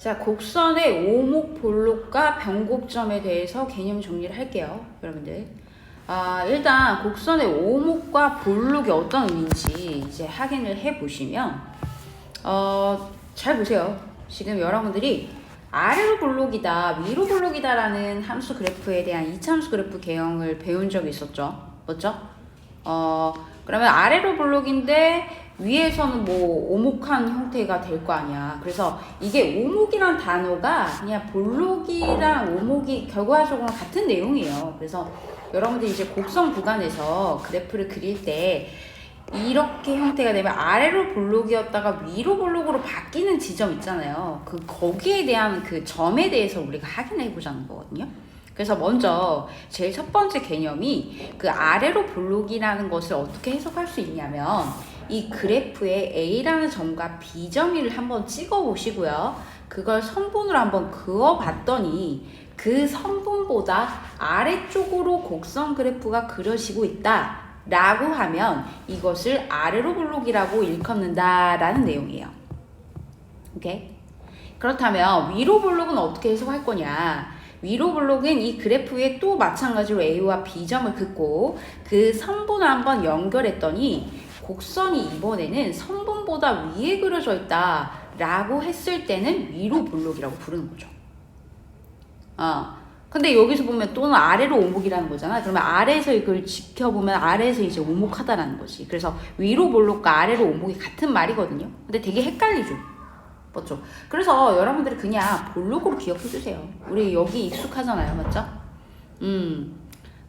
자, 곡선의 오목 볼록과 변곡점에 대해서 개념 정리를 할게요, 여러분들. 일단 곡선의 오목과 볼록이 어떤 의미인지 이제 확인을 해보시면 잘 보세요. 지금 여러분들이 아래로 볼록이다, 위로 볼록이다 라는 함수 그래프에 대한 이차함수 그래프 개형을 배운 적이 있었죠. 맞죠? 그러면 아래로 볼록인데 위에서는 뭐 오목한 형태가 될 거 아니야. 그래서 이게 오목이란 단어가 그냥 볼록이랑 오목이 결과적으로 같은 내용이에요. 그래서 여러분들이 이제 곡선 구간에서 그래프를 그릴 때 이렇게 형태가 되면 아래로 볼록이었다가 위로 볼록으로 바뀌는 지점 있잖아요. 거기에 대한 그 점에 대해서 우리가 확인해 보자는 거거든요. 그래서 먼저 제일 첫 번째 개념이 그 아래로 볼록이라는 것을 어떻게 해석할 수 있냐면 이 그래프에 A라는 점과 B점을 한번 찍어 보시고요. 그걸 선분으로 한번 그어 봤더니 그 선분보다 아래쪽으로 곡선 그래프가 그려지고 있다 라고 하면 이것을 아래로 볼록이라고 일컫는다 라는 내용이에요. 오케이? 그렇다면 위로 볼록은 어떻게 해석할 거냐? 위로 볼록은 이 그래프 위에 또 마찬가지로 A와 B점을 긋고 그 선분을 한번 연결했더니 곡선이 이번에는 선분보다 위에 그려져 있다 라고 했을 때는 위로 볼록이라고 부르는 거죠. 근데 여기서 보면 또는 아래로 오목이라는 거잖아. 그러면 아래에서 이걸 지켜보면 아래에서 이제 오목하다라는 거지. 그래서 위로 볼록과 아래로 오목이 같은 말이거든요. 근데 되게 헷갈리죠. 맞죠? 그래서 여러분들이 그냥 볼록으로 기억해주세요. 우리 여기 익숙하잖아요. 맞죠?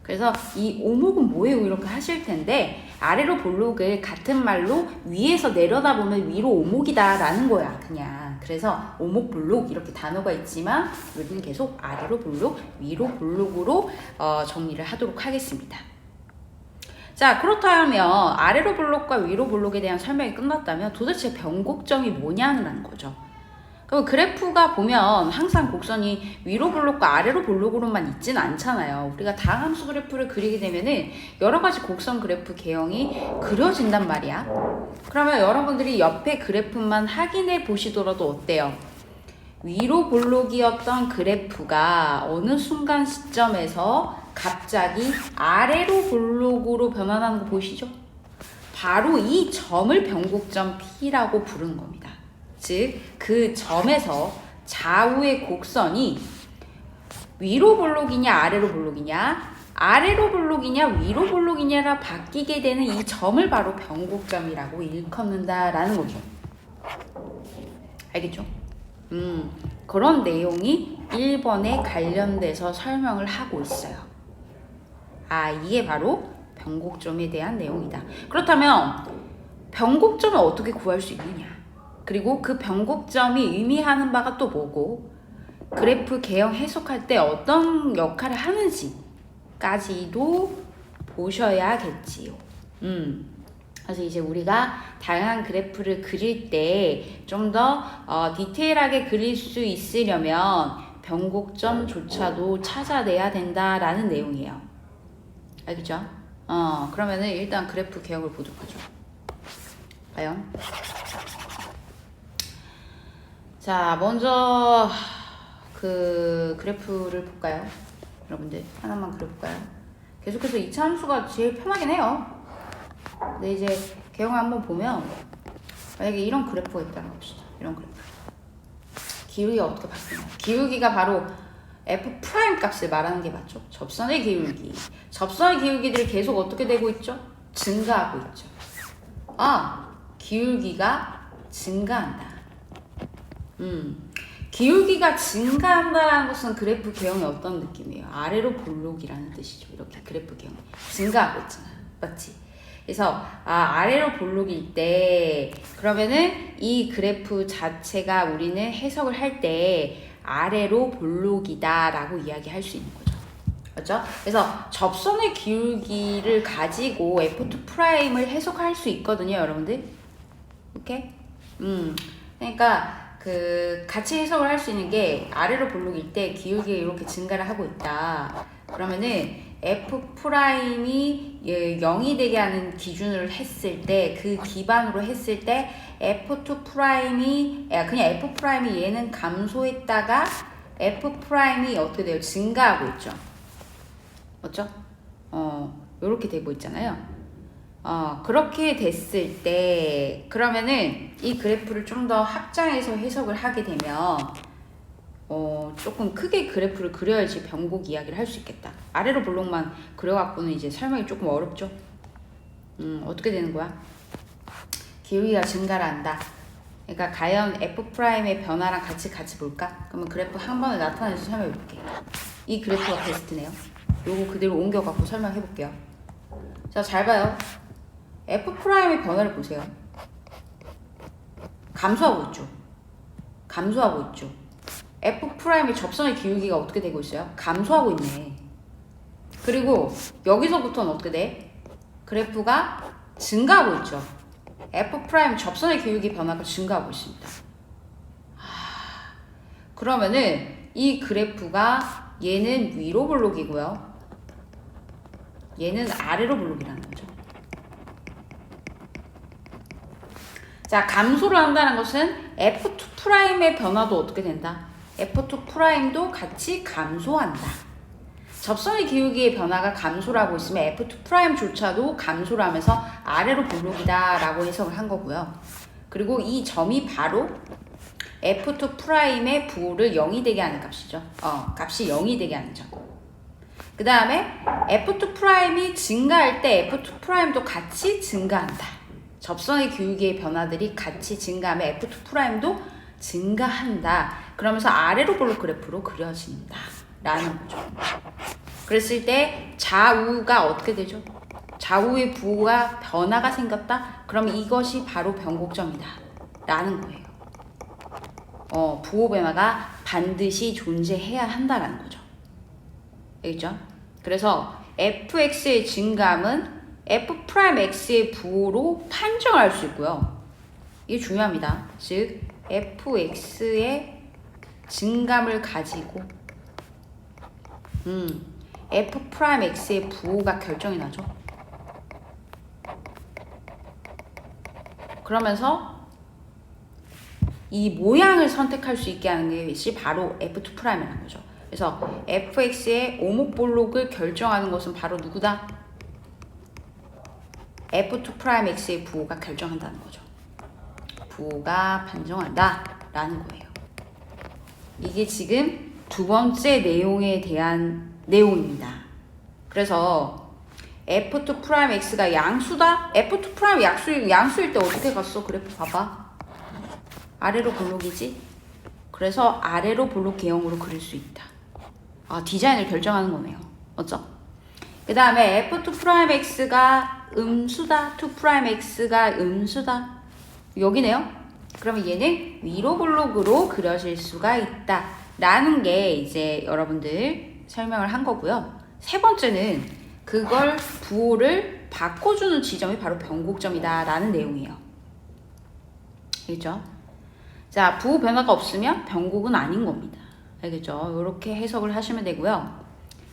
그래서 이 오목은 뭐예요? 이렇게 하실 텐데 아래로 볼록을 같은 말로 위에서 내려다보면 위로 오목이다 라는 거야. 그냥. 그래서 오목 볼록 이렇게 단어가 있지만 우리는 계속 아래로 볼록, 위로 볼록으로 정리를 하도록 하겠습니다. 자, 그렇다면 아래로 볼록과 위로 볼록에 대한 설명이 끝났다면 도대체 변곡점이 뭐냐는 거죠. 그럼 그래프가 보면 항상 곡선이 위로 볼록과 아래로 볼록으로만 있진 않잖아요. 우리가 다함수 그래프를 그리게 되면은 여러 가지 곡선 그래프 개형이 그려진단 말이야. 그러면 여러분들이 옆에 그래프만 확인해 보시더라도 어때요? 위로 볼록이었던 그래프가 어느 순간 시점에서 갑자기 아래로 볼록으로 변환하는 거 보이시죠? 바로 이 점을 변곡점 P라고 부르는 겁니다. 즉, 그 점에서 좌우의 곡선이 위로 볼록이냐 아래로 볼록이냐 아래로 볼록이냐 위로 볼록이냐라 바뀌게 되는 이 점을 바로 변곡점이라고 일컫는다라는 거죠. 알겠죠? 그런 내용이 1번에 관련돼서 설명을 하고 있어요. 이게 바로 변곡점에 대한 내용이다. 그렇다면 변곡점을 어떻게 구할 수 있느냐? 그리고 그 변곡점이 의미하는 바가 또 뭐고 그래프 개형 해석할 때 어떤 역할을 하는지까지도 보셔야겠지요. 그래서 이제 우리가 다양한 그래프를 그릴 때 좀 더 디테일하게 그릴 수 있으려면 변곡점조차도 찾아내야 된다라는 내용이에요. 알겠죠? 그러면은 일단 그래프 개형을 보도록 하죠. 과연? 자, 먼저 그 그래프를 볼까요? 여러분들 하나만 그려볼까요? 계속해서 이차 함수가 제일 편하긴 해요. 근데 이제 개형을 한번 보면 만약에 이런 그래프가 있다고 합시다. 이런 그래프. 기울기가 어떻게 바뀌나요? 기울기가 바로 F' 값을 말하는 게 맞죠? 접선의 기울기. 접선의 기울기들이 계속 어떻게 되고 있죠? 증가하고 있죠. 기울기가 증가한다. 기울기가 증가한다는 것은 그래프 개형이 어떤 느낌이에요? 아래로 볼록이라는 뜻이죠. 이렇게 그래프 개형이 증가하고 있잖아요. 맞지? 그래서 아래로 볼록일 때 그러면은 이 그래프 자체가 우리는 해석을 할 때 아래로 볼록이다 라고 이야기할 수 있는 거죠. 그렇죠? 그래서 접선의 기울기를 가지고 F2'을 해석할 수 있거든요, 여러분들. 오케이? 그러니까 같이 해석을 할 수 있는 게 아래로 볼록일 때 기울기가 이렇게 증가를 하고 있다. 그러면은 F 프라임이 0이 되게 하는 기준으로 했을 때, 그 기반으로 했을 때 F2 프라임이 그냥 F 프라임이 얘는 감소했다가 F 프라임이 어떻게 돼요? 증가하고 있죠. 맞죠? 요렇게 되고 있잖아요. 그렇게 됐을 때 그러면은 이 그래프를 좀 더 확장해서 해석을 하게 되면 조금 크게 그래프를 그려야지 변곡 이야기를 할 수 있겠다. 아래로 블록만 그려갖고는 이제 설명이 조금 어렵죠. 어떻게 되는 거야? 기울기가 증가를 한다. 그러니까 과연 F'의 변화랑 같이 볼까? 그러면 그래프 한 번에 나타내서 설명해 볼게. 이 그래프가 베스트네요. 요거 그대로 옮겨갖고 설명해 볼게요. 자, 잘 봐요. F'의 변화를 보세요. 감소하고 있죠. F'의 접선의 기울기가 어떻게 되고 있어요? 감소하고 있네. 그리고 여기서부터는 어떻게 돼? 그래프가 증가하고 있죠. F' 접선의 기울기 변화가 증가하고 있습니다. 그러면은 이 그래프가 얘는 위로 블록이고요. 얘는 아래로 블록이라는 거죠. 자, 감소를 한다는 것은 F2'의 변화도 어떻게 된다? F2'도 같이 감소한다. 접선의 기울기의 변화가 감소를 하고 있으면 F2'조차도 감소를 하면서 아래로 블록이다 라고 해석을 한 거고요. 그리고 이 점이 바로 F2'의 부호를 0이 되게 하는 값이죠. 값이 0이 되게 하는 점. 그 다음에 F2'이 증가할 때 F2'도 같이 증가한다. 접선의 기울기의 변화들이 같이 증가하면 F2'도 증가한다. 그러면서 아래로 블록 그래프로 그려진다. 라는 거죠. 그랬을 때 좌우가 어떻게 되죠? 좌우의 부호가 변화가 생겼다? 그럼 이것이 바로 변곡점이다. 라는 거예요. 부호 변화가 반드시 존재해야 한다라는 거죠. 알겠죠? 그래서 fx의 증감은 f'x의 부호로 판정할 수 있고요. 이게 중요합니다. 즉 fx의 증감을 가지고 f'x의 부호가 결정이 나죠. 그러면서 이 모양을 선택할 수 있게 하는 것이 바로 F2'이라는 거죠. 그래서 fx의 오목볼록을 결정하는 것은 바로 누구다? F2'x의 부호가 결정한다는 거죠. 부호가 판정한다 라는 거예요. 이게 지금 두 번째 내용에 대한 내용입니다. 그래서 F2'x가 양수다? F2' 양수일 때 어떻게 갔어? 그래프 봐봐. 아래로 볼록이지? 그래서 아래로 볼록 개형으로 그릴 수 있다. 디자인을 결정하는 거네요. 맞죠? 그 다음에 F2'x가 음수다. 2'x가 음수다. 여기네요. 그러면 얘는 위로 볼록으로 그려질 수가 있다. 라는 게 이제 여러분들 설명을 한 거고요. 세 번째는 그걸 부호를 바꿔주는 지점이 바로 변곡점이다. 라는 내용이에요. 알겠죠? 자, 부호 변화가 없으면 변곡은 아닌 겁니다. 알겠죠? 이렇게 해석을 하시면 되고요.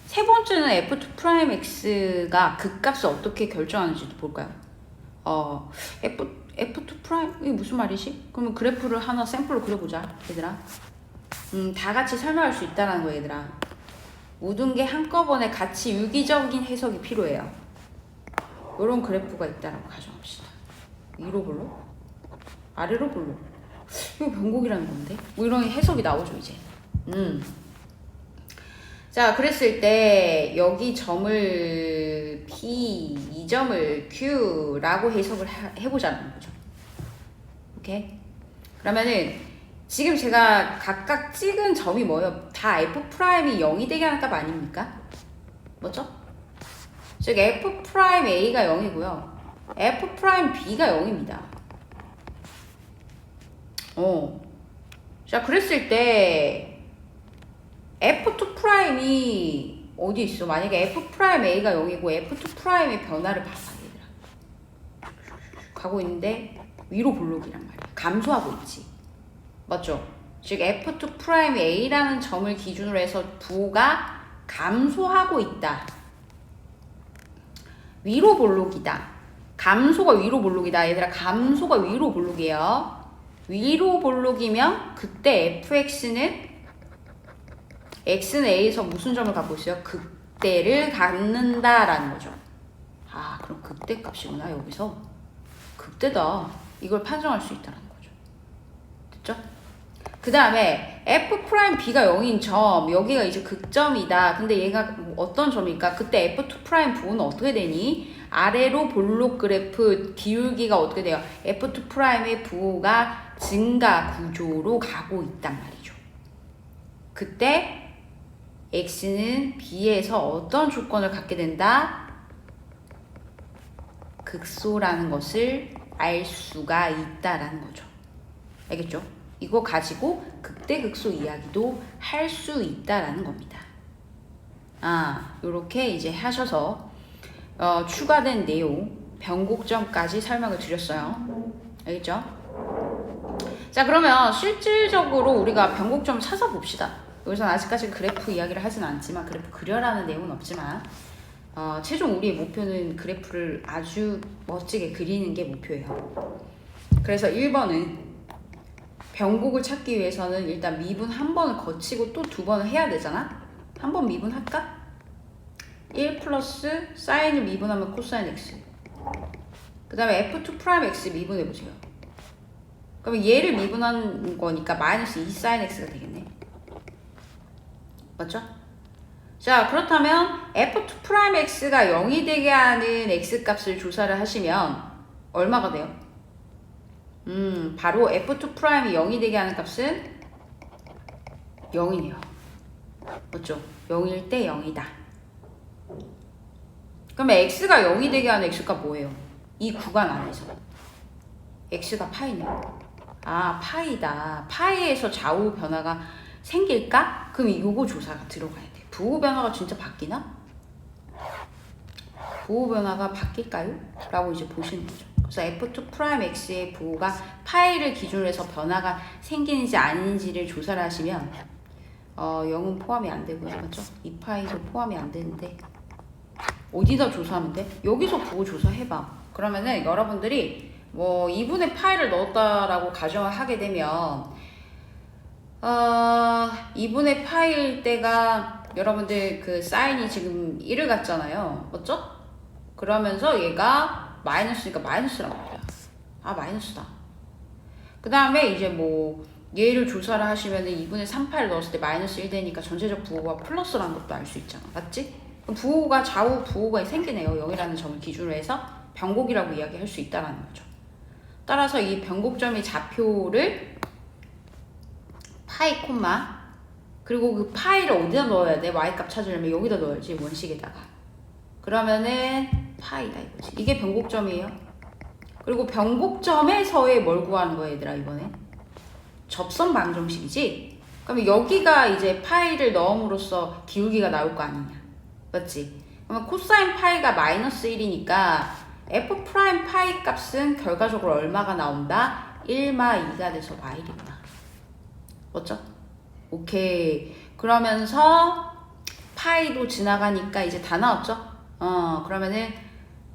세 번째는 F2'x가 그 값을 어떻게 결정하는지도 볼까요? F2', 이게 무슨 말이지? 그러면 그래프를 하나 샘플로 그려보자, 얘들아. 다 같이 설명할 수 있다는 거야, 얘들아. 모든 게 한꺼번에 같이 유기적인 해석이 필요해요. 이런 그래프가 있다라고 가정합시다. 위로 볼록? 아래로 볼록? 이거 변곡이라는 건데? 뭐 이런 해석이 나오죠, 이제. 자, 그랬을 때 여기 점을 P, 이 점을 Q라고 해석을 해보자는 거죠. 오케이? 그러면은 지금 제가 각각 찍은 점이 뭐예요? 다 F'이 0이 되게 하는 값 아닙니까? 뭐죠? 즉 F'A가 0이고요. F'B가 0입니다. 자, 그랬을 때 F2'이 어디 있어? 만약에 F'A가 0이고 F2'의 변화를 봐봐, 얘들아. 가고 있는데 위로 볼록이란 말이야. 감소하고 있지. 맞죠? 즉 F2'A라는 점을 기준으로 해서 부호가 감소하고 있다. 위로 볼록이다. 감소가 위로 볼록이다. 얘들아, 감소가 위로 볼록이에요. 위로 볼록이면 그때 fx는 x는 a에서 무슨 점을 갖고 있어요? 극대를 갖는다라는 거죠. 아, 그럼 극대 값이구나. 여기서 극대다. 이걸 판정할 수 있다는 거죠. 됐죠? 그 다음에 f'b가 0인 점, 여기가 이제 극점이다. 근데 얘가 어떤 점일까? 그때 f2' 부호는 어떻게 되니? 아래로 볼록 그래프 기울기가 어떻게 돼요? f2'의 부호가 증가 구조로 가고 있단 말이죠. 그때 x는 b에서 어떤 조건을 갖게 된다? 극소라는 것을 알 수가 있다라는 거죠. 알겠죠? 이거 가지고 극대극소 이야기도 할 수 있다라는 겁니다. 요렇게 이제 하셔서 추가된 내용 변곡점까지 설명을 드렸어요. 알겠죠? 자, 그러면 실질적으로 우리가 변곡점 찾아봅시다. 여기서는 아직까지 그래프 이야기를 하진 않지만, 그래프 그려라는 내용은 없지만, 최종 우리의 목표는 그래프를 아주 멋지게 그리는 게 목표예요. 그래서 1번은 변곡을 찾기 위해서는 일단 미분 한 번을 거치고 또 두 번을 해야 되잖아? 한 번 미분할까? 1 플러스 사인을 미분하면 코사인 x. 그 다음에 f2'x 미분해보세요. 그러면 얘를 미분한 거니까 마이너스 2 사인 x가 되겠네. 맞죠? 자, 그렇다면 f2'x가 0이 되게 하는 x값을 조사를 하시면 얼마가 돼요? 바로 f2'이 0이 되게 하는 값은 0이네요. 맞죠? 0일 때 0이다. 그러면 x가 0이 되게 하는 x가 뭐예요? 이 구간 안에서 x가 파이네요. 아, 파이다. 파이에서 좌우 변화가 생길까? 그럼 요거 조사가 들어가야 돼. 부호 변화가 진짜 바뀌나? 부호 변화가 바뀔까요? 라고 이제 보시는 거죠. 그래서 f2'x의 부호가 파이를 기준으로 해서 변화가 생기는지 아닌지를 조사를 하시면 0은 포함이 안 되고요. 맞죠? 2파이도 포함이 안 되는데 어디다 조사하면 돼? 여기서 부호 조사해봐. 그러면은 여러분들이 뭐 2분의 파이를 넣었다라고 가정을 하게 되면 2분의 파이일 때가 여러분들 그 사인이 지금 1을 갖잖아요. 맞죠? 그러면서 얘가 마이너스니까 마이너스란 말이야. 아, 마이너스다. 그 다음에 이제 뭐 얘를 조사를 하시면은 2분의 3파이를 넣었을 때 마이너스 1 되니까 전체적 부호가 플러스라는 것도 알 수 있잖아. 맞지? 부호가 좌우 부호가 생기네요. 0이라는 점을 기준으로 해서 변곡이라고 이야기할 수 있다는 거죠. 따라서 이 변곡점의 좌표를 파이 콤마 그리고 그 파이를 어디다 넣어야 돼? y값 찾으려면 여기다 넣어야지, 원식에다가. 그러면은 파이다 이거지. 이게 변곡점이에요. 그리고 변곡점에서의 뭘 구하는 거야 얘들아 이번에? 접선 방정식이지? 그러면 여기가 이제 파이를 넣음으로써 기울기가 나올 거 아니냐. 맞지? 그러면 코사인 파이가 마이너스 1이니까 f 프라임 파이 값은 결과적으로 얼마가 나온다? 1마 2가 돼서 y1이구나. 맞죠? 오케이. 그러면서 파이도 지나가니까 이제 다 나왔죠? 그러면은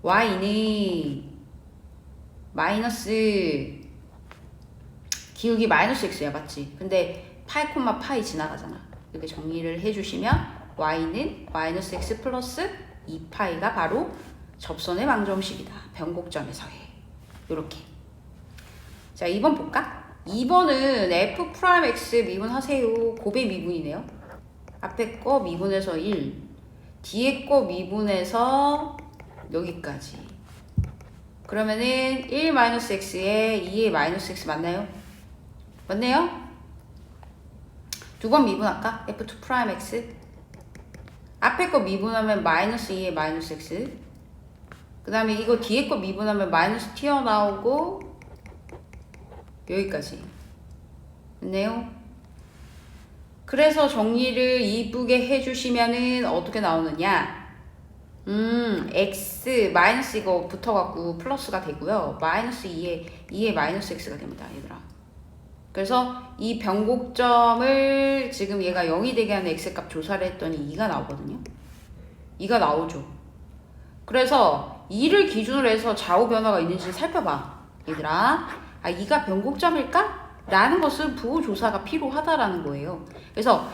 y는 마이너스 기울기 마이너스 x야. 맞지? 근데 파이 콤마 파이 지나가잖아. 이렇게 정리를 해주시면 y는 마이너스 x 플러스 2파이가 바로 접선의 방정식이다. 변곡점에서의. 요렇게. 자, 2번 볼까? 2번은 f'x 미분하세요. 곱의 미분이네요. 앞에 거 미분해서 1, 뒤에 거 미분해서 여기까지. 그러면은 1-x에 2의 -x 맞나요? 맞네요? 두 번 미분할까? f2'x 앞에 거 미분하면 -2의 -x 그 다음에 이거 뒤에 거 미분하면 마이너스 튀어나오고 여기까지. 맞네요? 그래서 정리를 이쁘게 해주시면은 어떻게 나오느냐? x 마이너스 이거 붙어갖고 플러스가 되고요. 마이너스 2의 마이너스 x가 됩니다, 얘들아. 그래서 이 변곡점을 지금 얘가 0이 되게 하는 x값 조사를 했더니 2가 나오거든요. 2가 나오죠. 그래서 2를 기준으로 해서 좌우 변화가 있는지 살펴봐. 얘들아, 아, 2가 변곡점일까? 라는 것은 부호 조사가 필요하다라는 거예요. 그래서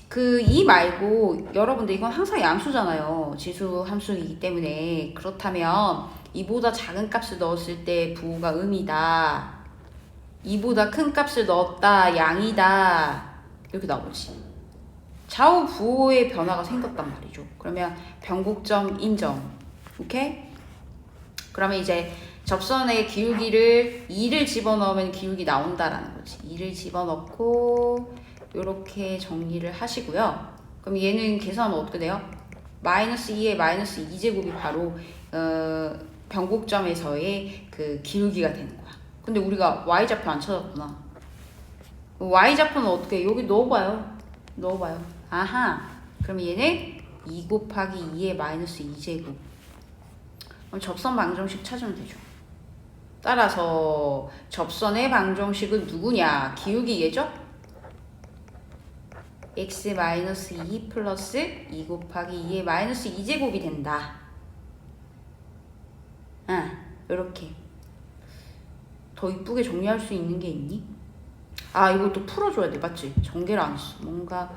그 2 말고 여러분들 이건 항상 양수잖아요. 지수 함수이기 때문에. 그렇다면 2보다 작은 값을 넣었을 때 부호가 음이다. 2보다 큰 값을 넣었다. 양이다. 이렇게 나오지. 좌우 부호의 변화가 생겼단 말이죠. 그러면 변곡점 인정. 오케이? 그러면 이제 접선의 기울기를 2를 집어넣으면 기울기 나온다라는 거지. 2를 집어넣고 이렇게 정리를 하시고요. 그럼 얘는 계산은 어떻게 돼요? 마이너스 2에 마이너스 2제곱이 바로 변곡점에서의 그 기울기가 되는 거야. 근데 우리가 y좌표 안 찾았구나. y좌표는 어떻게 해? 여기 넣어봐요. 아하. 그럼 얘는 2 곱하기 2의 마이너스 2제곱. 그럼 접선 방정식 찾으면 되죠. 따라서 접선의 방정식은 누구냐? 기울기겠죠? x-2 플러스 2 곱하기 2의 마이너스 2제곱이 된다. 이렇게. 더 이쁘게 정리할 수 있는 게 있니? 아, 이것도 풀어줘야 돼. 맞지? 전개를 안 했어. 뭔가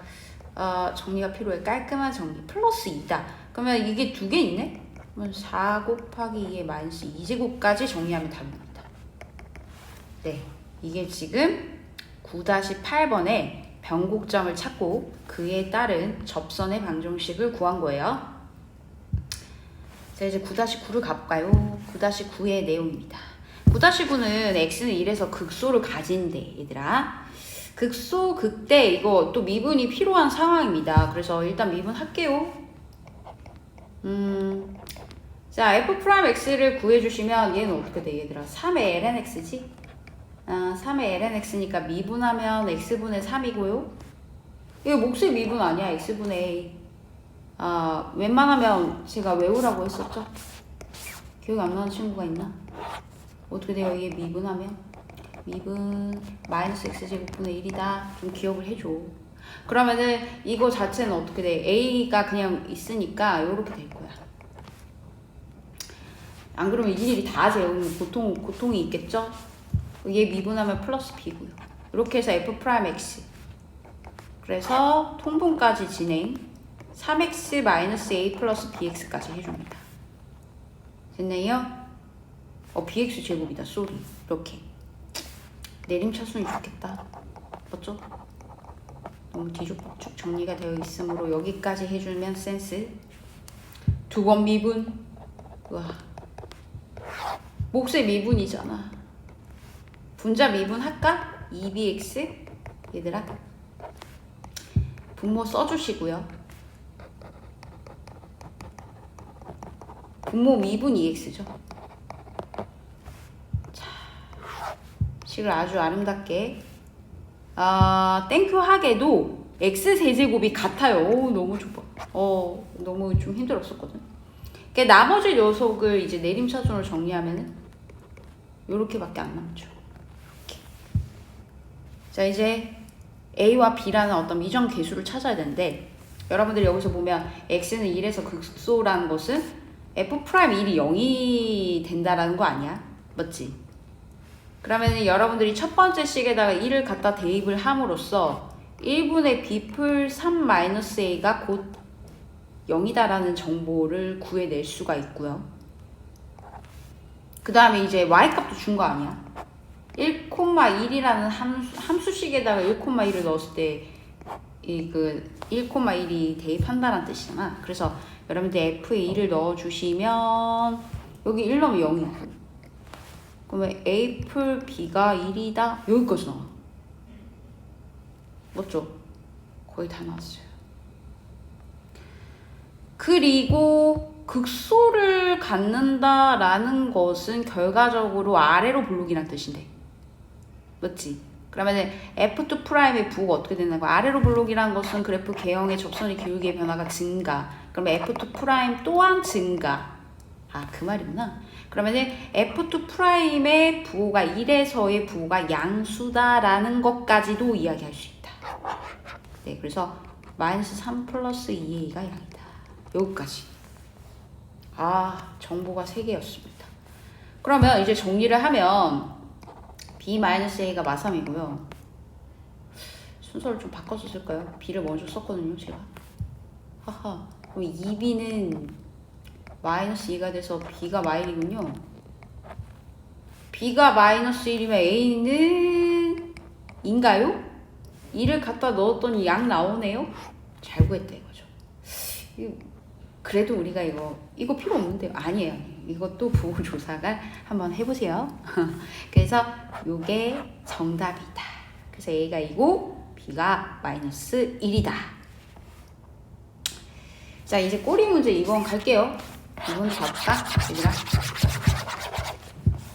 정리가 필요해. 깔끔한 정리. 플러스 2다. 그러면 이게 두 개 있네? 그러면 4 곱하기 2의 마이너스 2제곱까지 정리하면 답입니다. 네. 이게 지금 9-8번에 변곡점을 찾고 그에 따른 접선의 방정식을 구한 거예요. 자, 이제 9-9를 가볼까요? 9-9의 내용입니다. 9-9는 x는 1에서 극소를 가진대, 얘들아. 극소, 극대, 이거 또 미분이 필요한 상황입니다. 그래서 일단 미분할게요. 자, f'x를 구해주시면 얘는 어떻게 돼, 얘들아? 3의 lnx지? 3의 lnx니까 미분하면 x분의 3이고요. 이거 몫의 미분 아니야, x분의 a. 웬만하면 제가 외우라고 했었죠? 기억이 안 나는 친구가 있나? 어떻게 돼요? 이게 미분하면? 미분 마이너스 x제곱분의 1이다. 좀 기억을 해줘. 그러면은 이거 자체는 어떻게 돼? a가 그냥 있으니까 이렇게 될 거야. 안 그러면 일일이 다 재우면 고통이 있겠죠? 얘 미분하면 플러스 b고요. 이렇게 해서 f'x. 그래서 통분까지 진행. 3x-a 플러스 bx까지 해줍니다. 됐네요? bx 제곱이다. 쏘리. 이렇게. 내림차순이 좋겠다. 맞죠? 너무 뒤죽박죽 정리가 되어 있으므로 여기까지 해주면 센스. 두 번 미분. 와. 몫의 미분이잖아. 분자 미분 할까? 2bx. 얘들아. 분모 써주시고요. 분모 미분 2x죠. 자, 식을 아주 아름답게. 땡큐하게도 x세제곱이 같아요. 오, 너무 좋아. 너무 좀 힘들었었거든. 나머지 녀석을 이제 내림차순으로 정리하면은 요렇게밖에 안 남죠. 이렇게. 자, 이제 a와 b라는 어떤 미정 계수를 찾아야 되는데, 여러분들이 여기서 보면 x는 1에서 극소라는 것은 f'1이 0이 된다라는 거 아니야? 맞지? 그러면 여러분들이 첫 번째 식에다가 1을 갖다 대입을 함으로써 1분의 b풀 3-a가 곧 0이다라는 정보를 구해낼 수가 있고요. 그 다음에 이제 y값도 준 거 아니야? 1,1이라는 함수식에다가 1,1을 넣었을 때 이 1,1이 대입한다는 뜻이잖아. 그래서 여러분들 f에 1을 넣어주시면 여기 1 넣으면 0이고, 그러면 a 풀 b가 1이다. 여기까지 나와. 맞죠? 거의 다 나왔어요. 그리고 극소를 갖는다라는 것은 결과적으로 아래로 볼록이란 뜻인데, 맞지? 그러면은 F2'의 부호가 어떻게 되는 거야? 아래로 볼록이라는 것은 그래프 개형의 접선의 기울기의 변화가 증가. 그러면 F2' 또한 증가. 그 말이구나. 그러면은 F2'의 부호가 1에서의 부호가 양수다라는 것까지도 이야기할 수 있다. 네, 그래서 마이너스 3 플러스 2a가 양이다. 여기까지. 정보가 3개였습니다. 그러면 이제 정리를 하면 b-a가 마삼이고요. 순서를 좀 바꿔서 쓸까요? b를 먼저 썼거든요, 제가. 하하. 그럼 2b는 -2가 돼서 b가 마일이군요. b가 -1이면 a는 인가요? 2를 갖다 넣었더니 양 나오네요? 잘 구했다 이거죠. 그래도 우리가 이거 필요 없는데요. 아니에요. 이것도 부호조사가 한번 해보세요. 그래서 요게 정답이다. 그래서 a가 2고 b가 -1이다. 자, 이제 꼬리 문제 2번 갈게요. 2번 잡을까? 얘들아.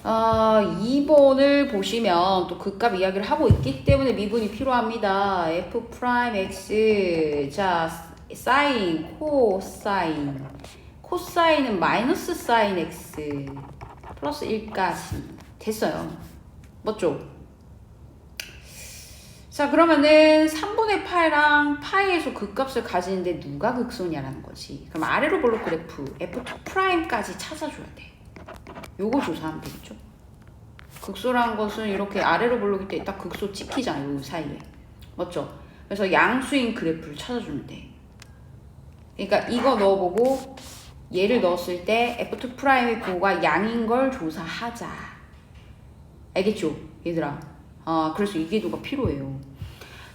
2번을 보시면 또 극값 이야기를 하고 있기 때문에 미분이 필요합니다. f'(x) 자, 사인, 코사인. 코사인은 마이너스 사인 x 플러스 1까지 됐어요. 맞죠? 자, 그러면은 3분의 파이랑 파이에서 극값을 가지는데 누가 극소냐라는 거지. 그럼 아래로 볼록 그래프 f2'까지 찾아줘야 돼. 요거 조사하면 되겠죠. 극소라는 것은 이렇게 아래로 볼록일 때 딱 극소 찍히잖아요. 요 사이에. 맞죠? 그래서 양수인 그래프를 찾아주면 돼. 그러니까 이거 넣어보고 얘를 넣었을 때 f2'의 부호가 양인 걸 조사하자. 알겠죠? 얘들아. 그래서 이 궤도가 필요해요.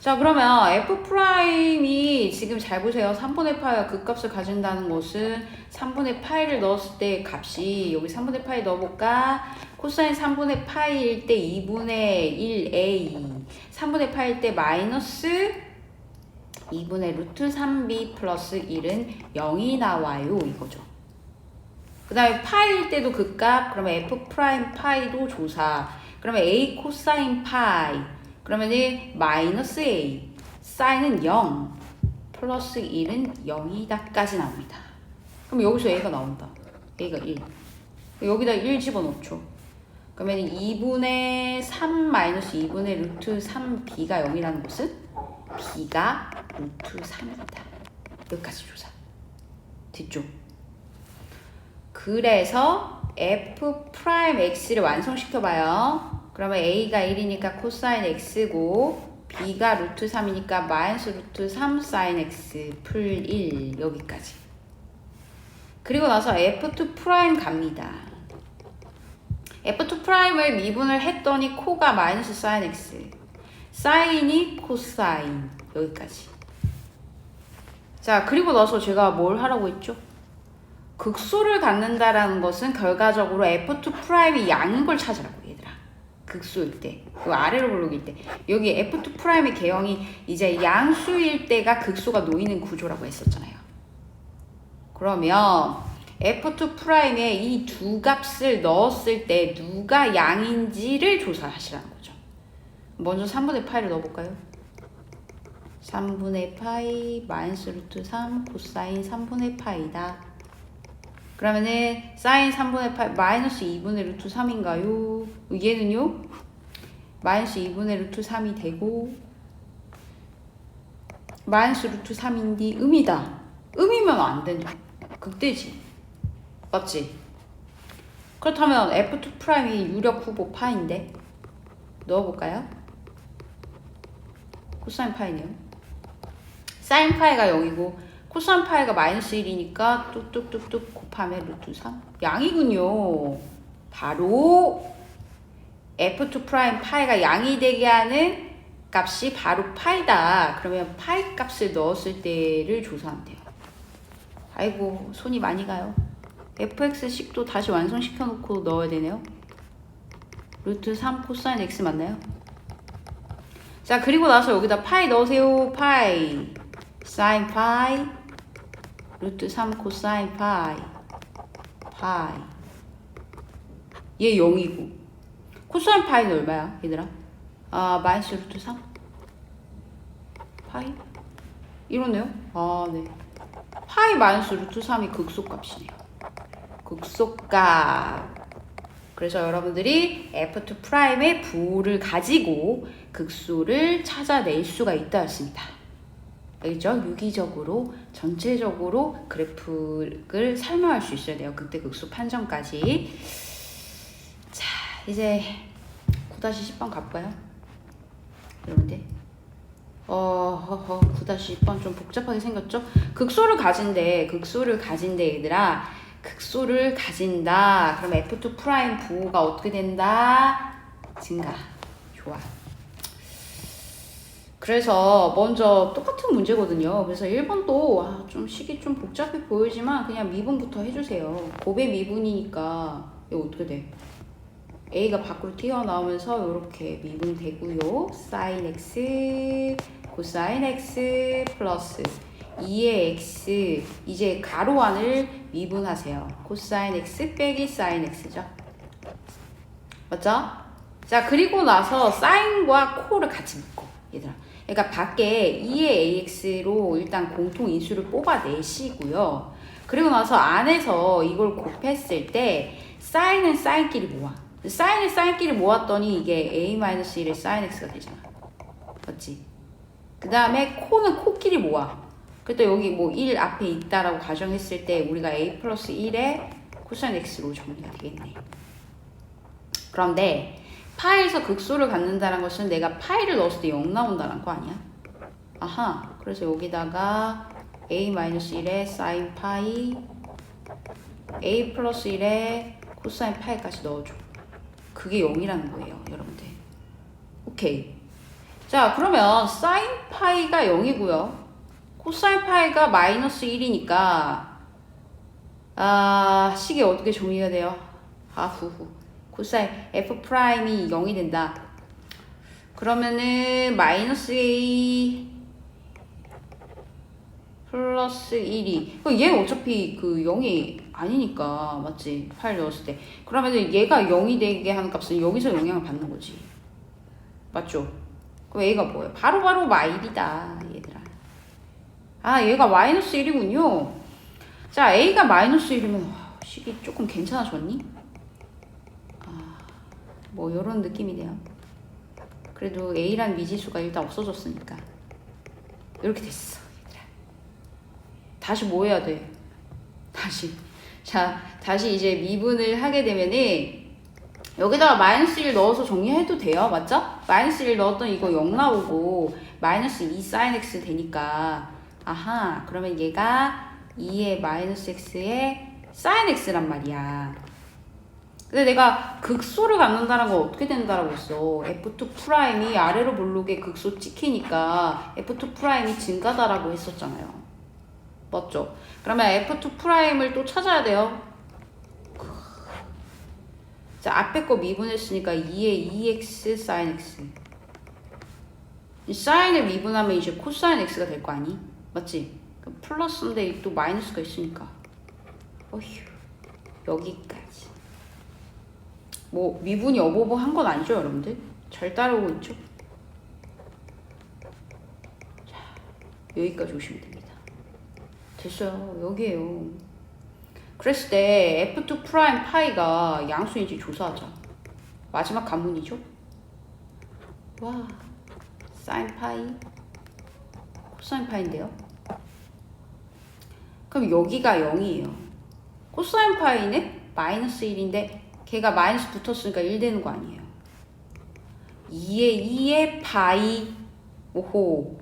자, 그러면 f'이 지금 잘 보세요. 3분의 파이가 극값을 가진다는 것은 3분의 파이를 넣었을 때 값이 여기 3분의 파이 넣어볼까? 코사인 3분의 파이일 때 2분의 1a 3분의 파이일 때 마이너스 2분의 루트 3b 플러스 1은 0이 나와요. 이거죠. 그 다음에 파이일 때도 극값, 그러면 f' 파이도 조사. 그러면 a 코사인 파이. 그러면은 마이너스 a. 사인은 0. 플러스 1은 0이다까지 나옵니다. 그럼 여기서 a가 나온다. a가 1. 여기다 1 집어넣죠. 그러면 2분의 3 마이너스 2분의 루트 3b가 0이라는 것은 b가 루트 3이다. 여기까지 조사. 됐죠? 그래서 f'x를 완성시켜봐요. 그러면 a가 1이니까 코사인 x고 b가 루트 3이니까 마이너스 루트 3 사인 x 풀 1 여기까지. 그리고 나서 f2' 갑니다. f2'을 미분을 했더니 코가 마이너스 사인 x 사인이 코사인 여기까지. 자, 그리고 나서 제가 뭘 하라고 했죠? 극소를 갖는다라는 것은 결과적으로 f2'이 양인 걸 찾으라고 얘들아. 극소일 때, 그 아래로 볼록일 때. 여기 f2'의 개형이 이제 양수일 때가 극소가 놓이는 구조라고 했었잖아요. 그러면 f2'에 이 두 값을 넣었을 때 누가 양인지를 조사하시라는 거죠. 먼저 3분의 파이를 넣어볼까요? 3분의 파이 마이너스 루트 3 코사인 3분의 파이다. 그러면은 사인 3분의 파이 마이너스 2분의 루트 3인가요? 얘는요? 마이너스 2분의 루트 3이 되고 마이너스 루트 3인데 음이다. 음이면 안 된다. 극대지. 맞지? 그렇다면 f2'이 유력 후보 파인데 넣어볼까요? 코사인 파이네요. 사인 파이가 0이고 코사인 파이가 마이너스 1이니까 뚝뚝뚝뚝 곱하면 루트 3 양이군요. 바로 f2' 파이가 양이 되게 하는 값이 바로 파이다. 그러면 파이 값을 넣었을 때를 조사하면 돼요. 아이고 손이 많이 가요. fx식도 다시 완성시켜 놓고 넣어야 되네요. 루트 3 코사인 x 맞나요? 자, 그리고 나서 여기다 파이 넣으세요. 파이 사인 파이 루트 3 코사인 파이 얘 0이고 코사인 파이는 얼마야 얘들아? 마이너스 루트 3 파이? 이러네요. 네. 파이 마이너스 루트 3이 극소값이네요. 극소값. 그래서 여러분들이 f2'의 부호를 가지고 극소를 찾아낼 수가 있다 했습니다. 알겠죠? 유기적으로 전체적으로 그래프를 설명할 수 있어야 돼요. 극대 극소 판정까지. 자, 이제 9-10번 가볼까요? 여러분들 9-10번 좀 복잡하게 생겼죠? 극소를 가진대 얘들아. 극소를 가진다. 그럼 F2 프라임 부호가 어떻게 된다? 증가. 좋아. 그래서 먼저 똑같은 문제거든요. 그래서 1번도 좀 식이 좀 복잡해 보이지만 그냥 미분부터 해주세요. 곱의 미분이니까 이거 어떻게 돼? A가 밖으로 튀어나오면서 이렇게 미분되고요. sin x, 코사인 x 플러스 2의 x, 이제 가로 안을 미분하세요. 코사인 x 빼기 sin x죠. 맞죠? 자, 그리고 나서 사인과 코를 같이 묶어, 얘들아. 그러니까 밖에 2의 ax로 일단 공통 인수를 뽑아내시고요. 그리고 나서 안에서 이걸 곱했을 때 사인은 사인끼리 모아. 사인을 사인끼리 모았더니 이게 a-1의 sin x가 되잖아. 맞지? 그 다음에 코는 코끼리 모아. 그때 여기 뭐 1 앞에 있다라고 가정했을 때 우리가 a 플러스 1의 코사인 x로 정리가 되겠네. 그런데 파이에서 극소를 갖는다는 것은 내가 파이를 넣었을 때 0 나온다는 거 아니야? 아하. 그래서 여기다가 a-1의 sin 파이, a 플러스 1의 코사인 파이까지 넣어줘. 그게 0이라는 거예요, 여러분들. 오케이. 자, 그러면 사인 파이가 0이고요. 코사인 파이가 마이너스 1이니까 식이 어떻게 정리가 돼요? 후후. 코사인 f 프라임이 0이 된다. 그러면은 마이너스 a 플러스 1이 얘는 어차피 그 0이 아니니까 맞지? 파일 넣었을 때 그러면은 얘가 0이 되게 하는 값은 여기서 영향을 받는 거지. 맞죠? 그럼 a가 뭐예요? 바로 마일이다, 얘들아. 얘가 마이너스 1이군요. 자, a가 마이너스 1이면 식이 조금 괜찮아졌니? 뭐 요런 느낌이네요. 그래도 a란 미지수가 일단 없어졌으니까 이렇게 됐어, 얘들아. 다시 뭐 해야 돼? 다시 이제 미분을 하게 되면은 여기다가 마이너스 1 넣어서 정리해도 돼요. 맞죠? 마이너스 1 넣었더니 이거 0 나오고 마이너스 2 sin x 되니까 그러면 얘가 2의 마이너스 x의 sin x란 말이야. 근데 내가 극소를 갖는다는 건 어떻게 된다라고 했어? F2 프라임이 아래로 볼록에 극소 찍히니까 F2 프라임이 증가다라고 했었잖아요. 맞죠? 그러면 F2 프라임을 또 찾아야 돼요. 자, 앞에 거 미분했으니까 2의 2x sin x. 이 사인을 미분하면 이제 코사인 x가 될 거 아니? 맞지? 플러스인데 또 마이너스가 있으니까. 어휴, 여기까지. 뭐 미분이 어버버 한 건 아니죠, 여러분들? 잘 따라오고 있죠? 자, 여기까지 오시면 됩니다. 됐어요. 여기에요. 그랬을 때 F2 프라임 파이가 양수인지 조사하자. 마지막 관문이죠? 와, 사인 파이, 코사인 파이인데요? 그럼 여기가 0이에요. 코사인 파이는 마이너스 1인데 걔가 마이너스 붙었으니까 1 되는 거 아니에요. 2의 2의 파이. 오호.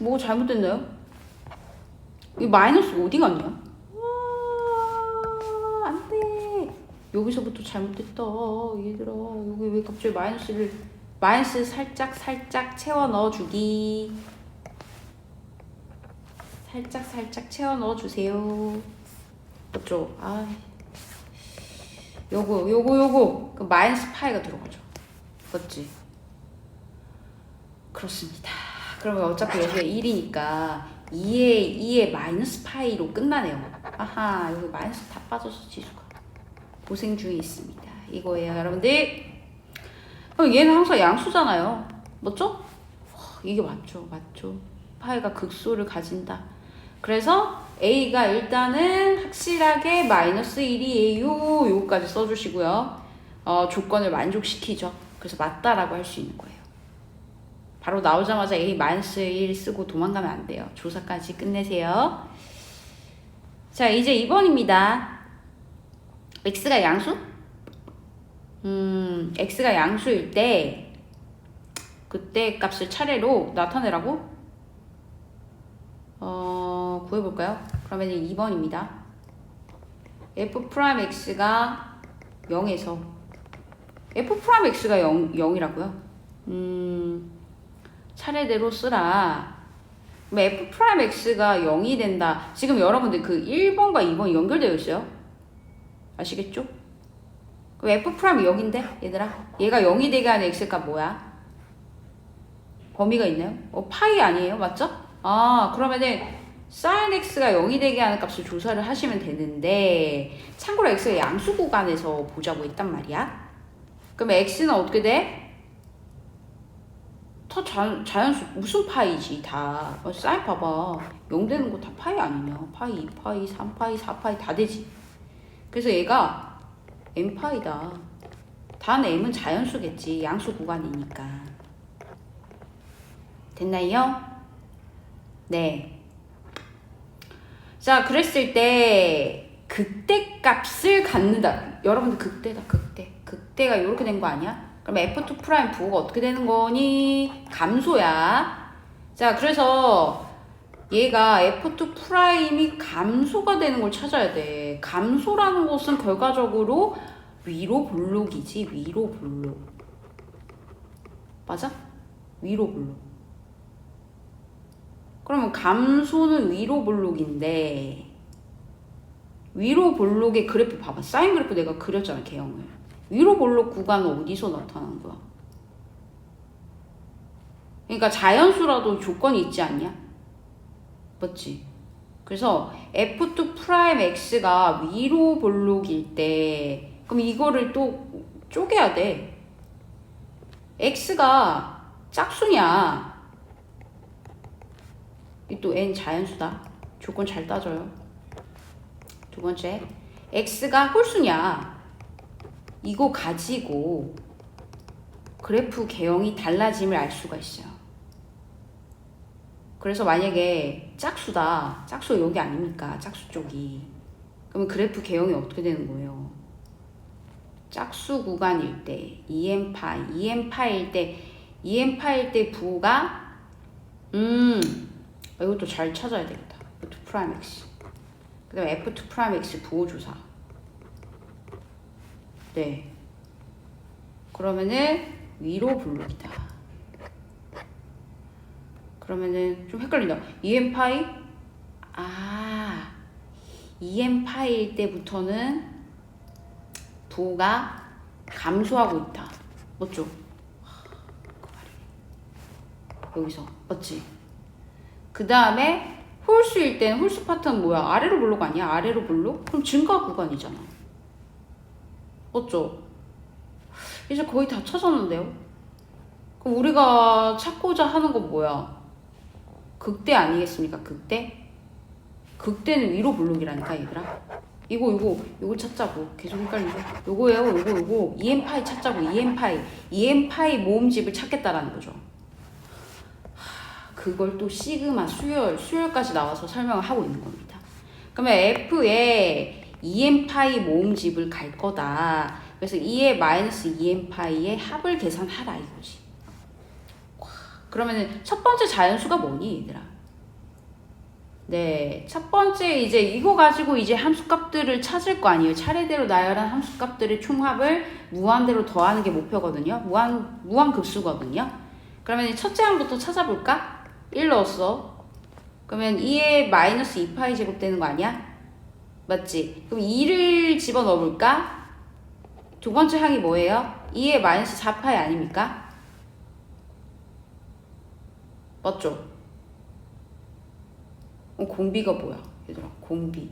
뭐 잘못됐나요? 이 마이너스 어디 갔냐? 안 돼. 여기서부터 잘못됐다. 얘들아, 여기 왜 갑자기 마이너스 살짝 채워 넣어주기. 살짝 채워 넣어주세요. 맞죠? 요거. 그 마이너스 파이가 들어가죠. 맞지? 그렇습니다. 그러면 어차피 여기가 1이니까 2의 마이너스 파이로 끝나네요. 여기 마이너스 다 빠져서 지수가 고생 중에 있습니다. 이거예요, 여러분들. 그럼 얘는 항상 양수잖아요. 맞죠? 이게 맞죠. 파이가 극소를 가진다. 그래서 A가 일단은 확실하게 마이너스 1이에요. 요거까지 써주시고요. 조건을 만족시키죠. 그래서 맞다라고 할 수 있는 거예요. 바로 나오자마자 A-1 쓰고 도망가면 안 돼요. 조사까지 끝내세요. 자, 이제 2번입니다. x가 양수? x가 양수일 때 그때 값을 차례로 나타내라고? 구해볼까요? 그러면 2번입니다. f'x가 0에서 f'x가 0이라고요? 차례대로 쓰라. 그럼 f'x가 0이 된다. 지금 여러분들 그 1번과 2번이 연결되어 있어요. 아시겠죠? 그럼 f'이 0인데 얘들아, 얘가 0이 되게 하는 x값 뭐야? 범위가 있나요? 파이 아니에요? 맞죠? 그러면은 sin x가 0이 되게 하는 값을 조사를 하시면 되는데, 참고로 x가 양수 구간에서 보자고 했단 말이야. 그럼 x는 어떻게 돼? 다 자연수 무슨 파이지 다. sin 봐봐, 0 되는 거 다 파이 아니냐? 파이, 2파이, 3파이, 4파이 다 되지. 그래서 얘가 n파이다. 단 m은 자연수겠지, 양수 구간이니까. 됐나요? 네. 자, 그랬을 때 극대 값을 갖는다. 여러분들 극대다, 극대. 극대가 이렇게 된 거 아니야? 그럼 f2' 부호가 어떻게 되는 거니? 감소야. 자, 그래서 얘가 f2'이 감소가 되는 걸 찾아야 돼. 감소라는 것은 결과적으로 위로 볼록이지. 위로 볼록. 맞아? 위로 볼록. 그러면 감소는 위로 볼록인데, 위로 볼록의 그래프 봐봐. 사인 그래프 내가 그렸잖아, 개형을. 위로 볼록 구간은 어디서 나타나는 거야? 그러니까 자연수라도 조건이 있지 않냐? 맞지? 그래서 f2'x가 위로 볼록일 때, 그럼 이거를 또 쪼개야 돼. x가 짝수냐? 이 또 n 자연수다. 조건 잘 따져요. 두 번째, x가 홀수냐? 이거 가지고 그래프 개형이 달라짐을 알 수가 있어요. 그래서 만약에 짝수다. 짝수 여기 아닙니까? 짝수 쪽이. 그러면 그래프 개형이 어떻게 되는 거예요? 짝수 구간일 때 2n파일 때 부호가 이것도 잘 찾아야 되겠다. f2'x. 그 다음에 f2'x 부호 조사. 네. 그러면은 위로 볼록이다. 그러면은 좀 헷갈린다. 2n파이? 2n파일 때부터는 부호가 감소하고 있다. 맞죠? 여기서 맞지? 그 다음에 홀수일 때는 홀수 파트는 뭐야? 아래로 볼록 아니야? 아래로 볼록? 그럼 증가 구간이잖아. 맞죠? 이제 거의 다 찾았는데요? 그럼 우리가 찾고자 하는 건 뭐야? 극대 아니겠습니까? 극대? 극대는 위로 볼록이라니까, 얘들아. 이거 찾자고. 계속 헷갈리죠? 요거예요, 요거. 2n파이 찾자고, 2n파이 모음집을 찾겠다라는 거죠. 그걸 또 시그마 수열까지 나와서 설명을 하고 있는 겁니다. 그러면 f에 2n파이 모음집을 갈 거다. 그래서 2의 마이너스 2n파이의 합을 계산하라 이거지. 그러면은 첫 번째 자연수가 뭐니, 얘들아? 네, 첫 번째 이제 이거 가지고 이제 함수값들을 찾을 거 아니에요. 차례대로 나열한 함수값들의 총합을 무한대로 더하는 게 목표거든요. 무한급수거든요. 그러면 첫째 항부터 찾아볼까? 1 넣었어. 그러면 2의 마이너스 2파이 제곱 되는 거 아니야? 맞지? 그럼 2를 집어넣어 볼까? 두 번째 항이 뭐예요? 2의 마이너스 4파이 아닙니까? 맞죠? 공비가 뭐야? 얘들아, 공비.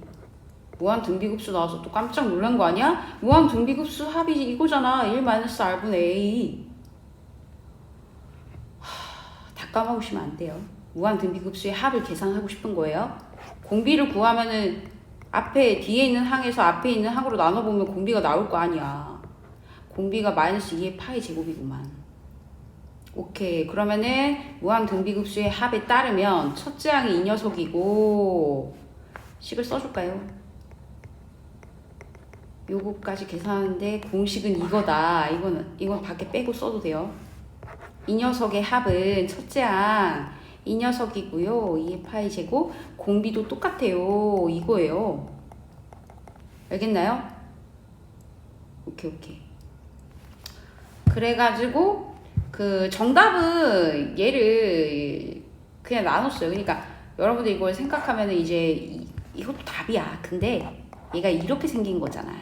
무한 등비급수 나와서 또 깜짝 놀란 거 아니야? 무한 등비급수 합이 이거잖아. 1 마이너스 r분의 a. 다 까먹으시면 안 돼요. 무한 등비급수의 합을 계산하고 싶은 거예요. 공비를 구하면은 뒤에 있는 항에서 앞에 있는 항으로 나눠보면 공비가 나올 거 아니야. 공비가 마이너스 2의 파이 제곱이구만. 오케이. 그러면은 무한 등비급수의 합에 따르면 첫째 항이 이 녀석이고 식을 써줄까요? 요거까지 계산하는데 공식은 이거다. 이건 밖에 빼고 써도 돼요. 이 녀석의 합은 첫째 항 이 녀석이고요. 2의 파이 제곱 공비도 똑같아요. 이거예요. 알겠나요? 오케이. 그래가지고 그 정답은 얘를 그냥 나눴어요. 그러니까 여러분들 이걸 생각하면 이제 이것도 답이야. 근데 얘가 이렇게 생긴 거잖아.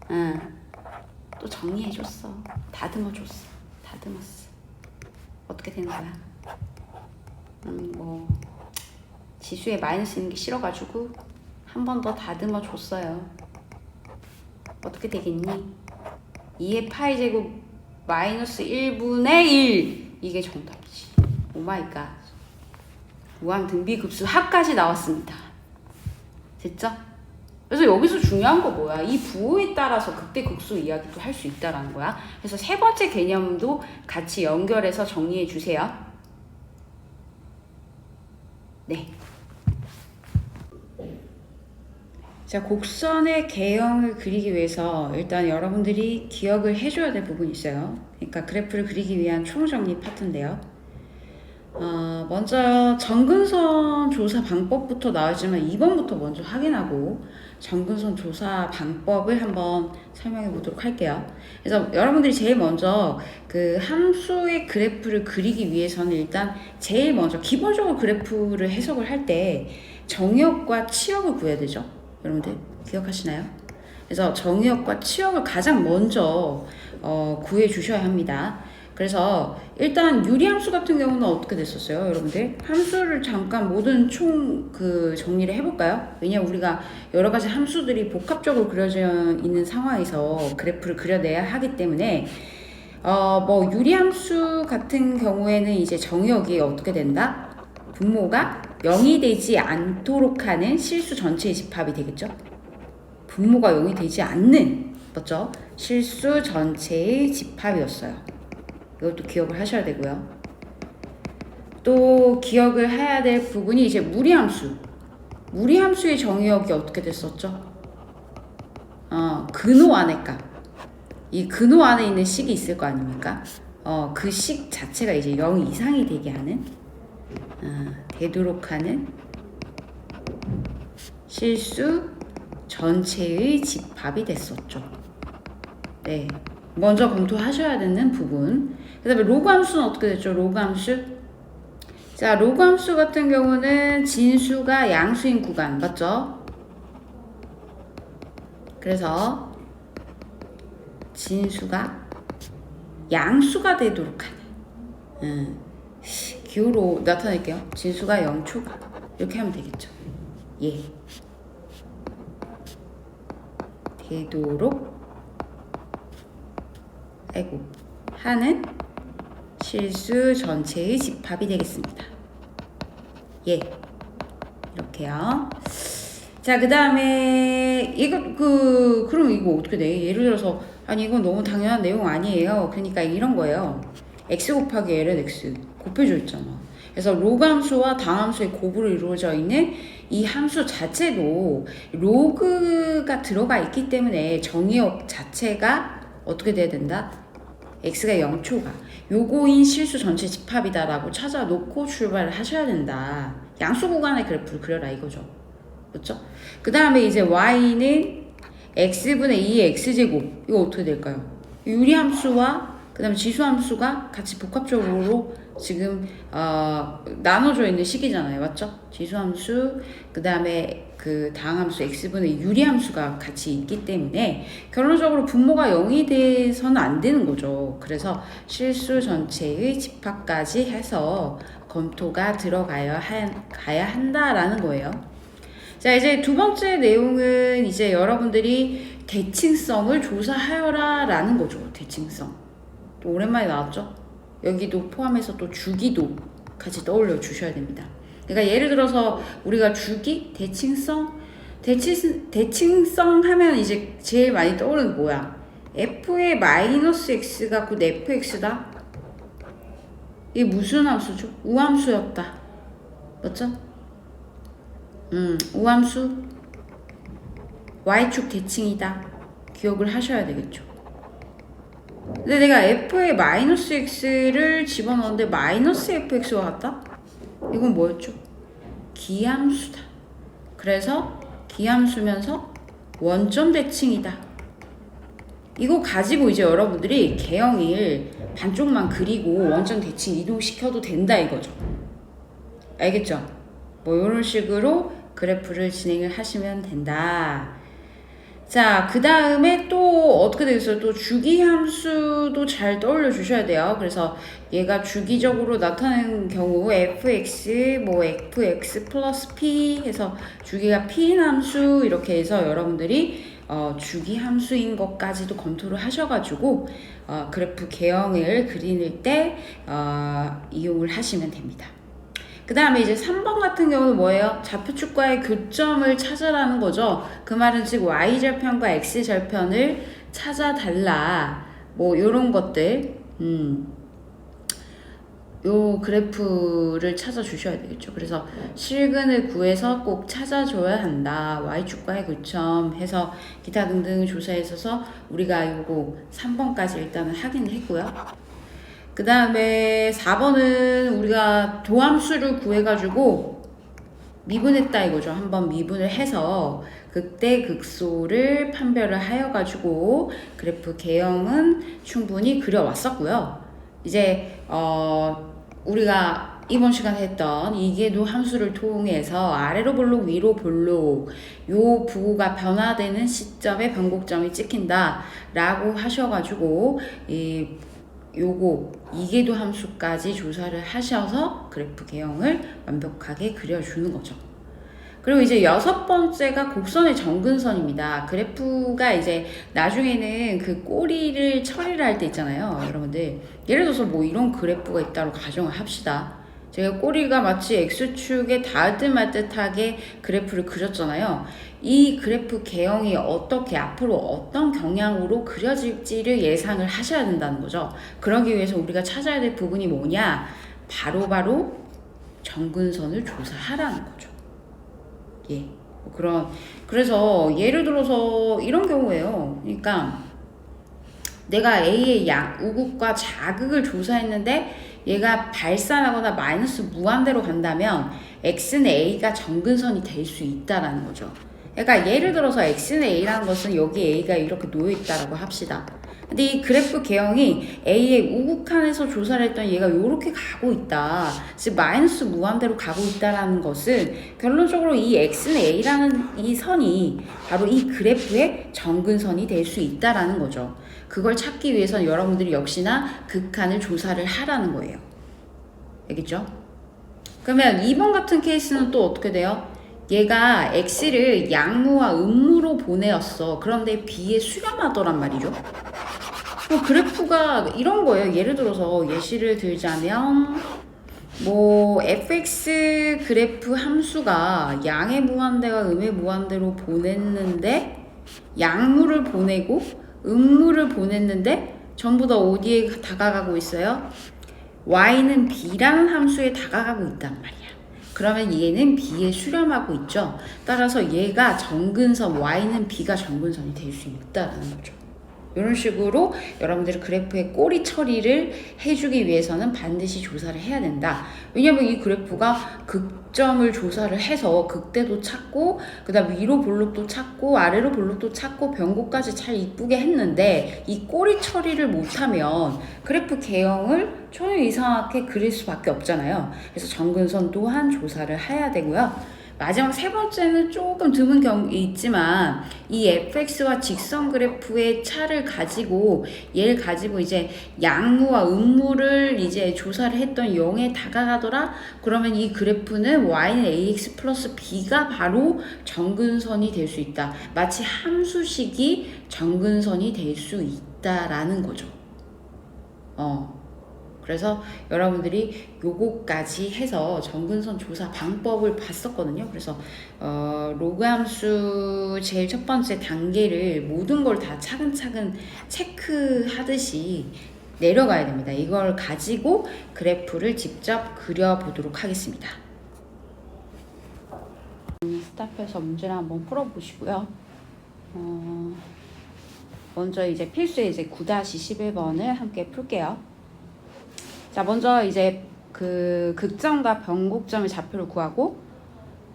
응. 또 정리해줬어. 다듬어줬어. 다듬었어. 어떻게 되는 거야? 뭐 지수에 마이너스 있는 게 싫어가지고 한 번 더 다듬어줬어요. 어떻게 되겠니? 2의 파이 제곱 마이너스 1분의 1 이게 정답이지. 오마이갓. 무한 등비급수 합까지 나왔습니다. 됐죠? 그래서 여기서 중요한 거 뭐야? 이 부호에 따라서 극대극소 이야기도 할 수 있다라는 거야. 그래서 세 번째 개념도 같이 연결해서 정리해 주세요. 네. 자, 곡선의 개형을 그리기 위해서 일단 여러분들이 기억을 해줘야 될 부분이 있어요. 그러니까 그래프를 그리기 위한 총정리 파트인데요. 먼저 정근선 조사 방법부터 나오지만 2번부터 먼저 확인하고 정근선 조사 방법을 한번 설명해 보도록 할게요. 그래서 여러분들이 제일 먼저 그 함수의 그래프를 그리기 위해서는 일단 제일 먼저 기본적으로 그래프를 해석을 할 때 정의역과 치역을 구해야 되죠. 여러분들 기억하시나요? 그래서 정의역과 치역을 가장 먼저 구해 주셔야 합니다. 그래서 일단 유리함수 같은 경우는 어떻게 됐었어요, 여러분들? 함수를 잠깐 모든 정리를 해볼까요? 왜냐면 우리가 여러 가지 함수들이 복합적으로 그려져 있는 상황에서 그래프를 그려내야 하기 때문에 뭐 유리함수 같은 경우에는 이제 정의역이 어떻게 된다? 분모가 0이 되지 않도록 하는 실수 전체의 집합이 되겠죠? 분모가 0이 되지 않는, 맞죠? 실수 전체의 집합이었어요. 이것도 기억을 하셔야 되고요. 또 기억을 해야 될 부분이 이제 무리함수. 무리함수의 정의역이 어떻게 됐었죠? 근호 안의 값. 이 근호 안에 있는 식이 있을 거 아닙니까? 그 식 자체가 이제 0 이상이 되게 하는, 되도록 하는 실수 전체의 집합이 됐었죠. 네. 먼저 검토하셔야 되는 부분. 그 다음에 로그 함수는 어떻게 됐죠? 로그 함수. 자, 로그 함수 같은 경우는 진수가 양수인 구간, 맞죠? 그래서 진수가 양수가 되도록 하는 기호로 나타낼게요. 진수가 0초가 이렇게 하면 되겠죠. 예. 되도록 하는 실수 전체의 집합이 되겠습니다. 예. 이렇게요. 자, 그 다음에 그럼 이거 어떻게 돼? 예를 들어서 아니 이건 너무 당연한 내용 아니에요. 그러니까 이런 거예요. x 곱하기 ln x 곱해져 있잖아. 그래서 로그 함수와 당함수의 곱으로 이루어져 있는 이 함수 자체도 로그가 들어가 있기 때문에 정의역 자체가 어떻게 돼야 된다? x가 0초가 요거인 실수 전체 집합이다라고 찾아놓고 출발을 하셔야 된다. 양수 구간의 그래프를 그려라 이거죠. 그렇죠? 그 다음에 이제 y는 x분의 2의 x제곱 이거 어떻게 될까요? 유리함수와 그 다음에 지수함수가 같이 복합적으로 지금 나눠져 있는 식이잖아요. 맞죠? 지수함수 그 다음에 그 다항함수 x분의 유리함수가 같이 있기 때문에 결론적으로 분모가 0이 돼서는 안 되는 거죠. 그래서 실수 전체의 집합까지 해서 검토가 들어가야 한다라는 거예요. 자, 이제 두 번째 내용은 이제 여러분들이 대칭성을 조사하여라 라는 거죠. 대칭성. 또 오랜만에 나왔죠? 여기도 포함해서 또 주기도 같이 떠올려 주셔야 됩니다. 그러니까 예를 들어서 우리가 주기, 대칭성 하면 이제 제일 많이 떠오르는 게 뭐야? f의 마이너스 x가 곧 fx다? 이게 무슨 함수죠? 우함수였다. 맞죠? 우함수 y축 대칭이다. 기억을 하셔야 되겠죠. 근데 내가 f에 마이너스 x를 집어넣었는데 마이너스 fx와 같다? 이건 뭐였죠? 기함수다. 그래서 기함수면서 원점 대칭이다. 이거 가지고 이제 여러분들이 개형일 반쪽만 그리고 원점 대칭 이동시켜도 된다 이거죠. 알겠죠? 뭐 이런 식으로 그래프를 진행을 하시면 된다. 자, 그 다음에 또 어떻게 되겠어요? 또 주기함수도 잘 떠올려 주셔야 돼요. 그래서 얘가 주기적으로 나타나는 경우 fx, 뭐 fx 플러스 p 해서 주기가 p인 함수 이렇게 해서 여러분들이 주기함수인 것까지도 검토를 하셔가지고 그래프 개형을 그릴 때 이용을 하시면 됩니다. 그 다음에 이제 3번 같은 경우는 뭐예요? 좌표축과의 교점을 찾으라는 거죠. 그 말은 즉 y절편과 x절편을 찾아달라. 뭐 요런 것들 요 그래프를 찾아주셔야 되겠죠. 그래서 실근을 구해서 꼭 찾아줘야 한다. y축과의 교점 해서 기타 등등 조사에 있어서 우리가 요거 3번까지 일단은 확인을 했고요. 그 다음에 4번은 우리가 도함수를 구해가지고 미분했다 이거죠. 한번 미분을 해서 극대 극소를 판별을 하여가지고 그래프 개형은 충분히 그려왔었고요. 이제 우리가 이번 시간에 했던 이계도 함수를 통해서 아래로 볼록 위로 볼록 요 부호가 변화되는 시점에 변곡점이 찍힌다 라고 하셔가지고 요거 이계도 함수까지 조사를 하셔서 그래프 개형을 완벽하게 그려주는 거죠. 그리고 이제 6번째가 곡선의 정근선입니다. 그래프가 이제 나중에는 그 꼬리를 처리를 할 때 있잖아요. 여러분들 예를 들어서 뭐 이런 그래프가 있다고 가정을 합시다. 제가 꼬리가 마치 X축에 닿을 듯 말 듯하게 그래프를 그렸잖아요. 이 그래프 개형이 어떻게 앞으로 어떤 경향으로 그려질지를 예상을 하셔야 된다는 거죠. 그러기 위해서 우리가 찾아야 될 부분이 뭐냐? 바로 정근선을 조사하라는 거죠. 예. 그래서 예를 들어서 이런 경우예요. 그러니까 내가 A의 우극과 자극을 조사했는데 얘가 발산하거나 마이너스 무한대로 간다면 X는 A가 정근선이 될 수 있다라는 거죠. 그러니까 예를 들어서 X는 A라는 것은 여기 A가 이렇게 놓여있다라고 합시다. 근데 이 그래프 개형이 A의 우극한에서 조사를 했던 얘가 이렇게 가고 있다. 즉 마이너스 무한대로 가고 있다라는 것은 결론적으로 이 X는 A라는 이 선이 바로 이 그래프의 정근선이 될 수 있다라는 거죠. 그걸 찾기 위해서는 여러분들이 역시나 극한을 조사를 하라는 거예요. 알겠죠? 그러면 2번 같은 케이스는 또 어떻게 돼요? 얘가 X를 양무와 음무로 보내었어. 그런데 B에 수렴하더란 말이죠. 그래프가 이런 거예요. 예를 들어서 예시를 들자면 뭐 fx 그래프 함수가 양의 무한대와 음의 무한대로 보냈는데 양무를 보내고 음무를 보냈는데 전부 다 어디에 다가가고 있어요? y는 b라는 함수에 다가가고 있단 말이야. 그러면 얘는 b에 수렴하고 있죠. 따라서 얘가 정근선, y는 b가 정근선이 될 수 있다는 거죠. 이런 식으로 여러분들이 그래프의 꼬리 처리를 해주기 위해서는 반드시 조사를 해야 된다. 왜냐면 이 그래프가 극점을 조사를 해서 극대도 찾고 그 다음 위로 볼록도 찾고 아래로 볼록도 찾고 변곡까지 잘 이쁘게 했는데 이 꼬리 처리를 못하면 그래프 개형을 전혀 이상하게 그릴 수밖에 없잖아요. 그래서 정근선 또한 조사를 해야 되고요. 마지막 세 번째는 조금 드문 경우이 있지만 이 fx와 직선 그래프의 차를 가지고 얘를 가지고 이제 양무와 음무를 이제 조사를 했던 0에 다가가더라. 그러면 이 그래프는 y는 ax 플러스 b가 바로 정근선이 될 수 있다. 마치 함수식이 정근선이 될 수 있다라는 거죠. 그래서 여러분들이 요거까지 해서 정근선 조사 방법을 봤었거든요. 그래서 로그 함수 제일 첫 번째 단계를 모든 걸 다 차근차근 체크하듯이 내려가야 됩니다. 이걸 가지고 그래프를 직접 그려보도록 하겠습니다. 스탑해서 문제를 한번 풀어보시고요. 먼저 이제 필수의 이제 9-11번을 함께 풀게요. 자, 먼저 이제 그 극점과 변곡점의 좌표를 구하고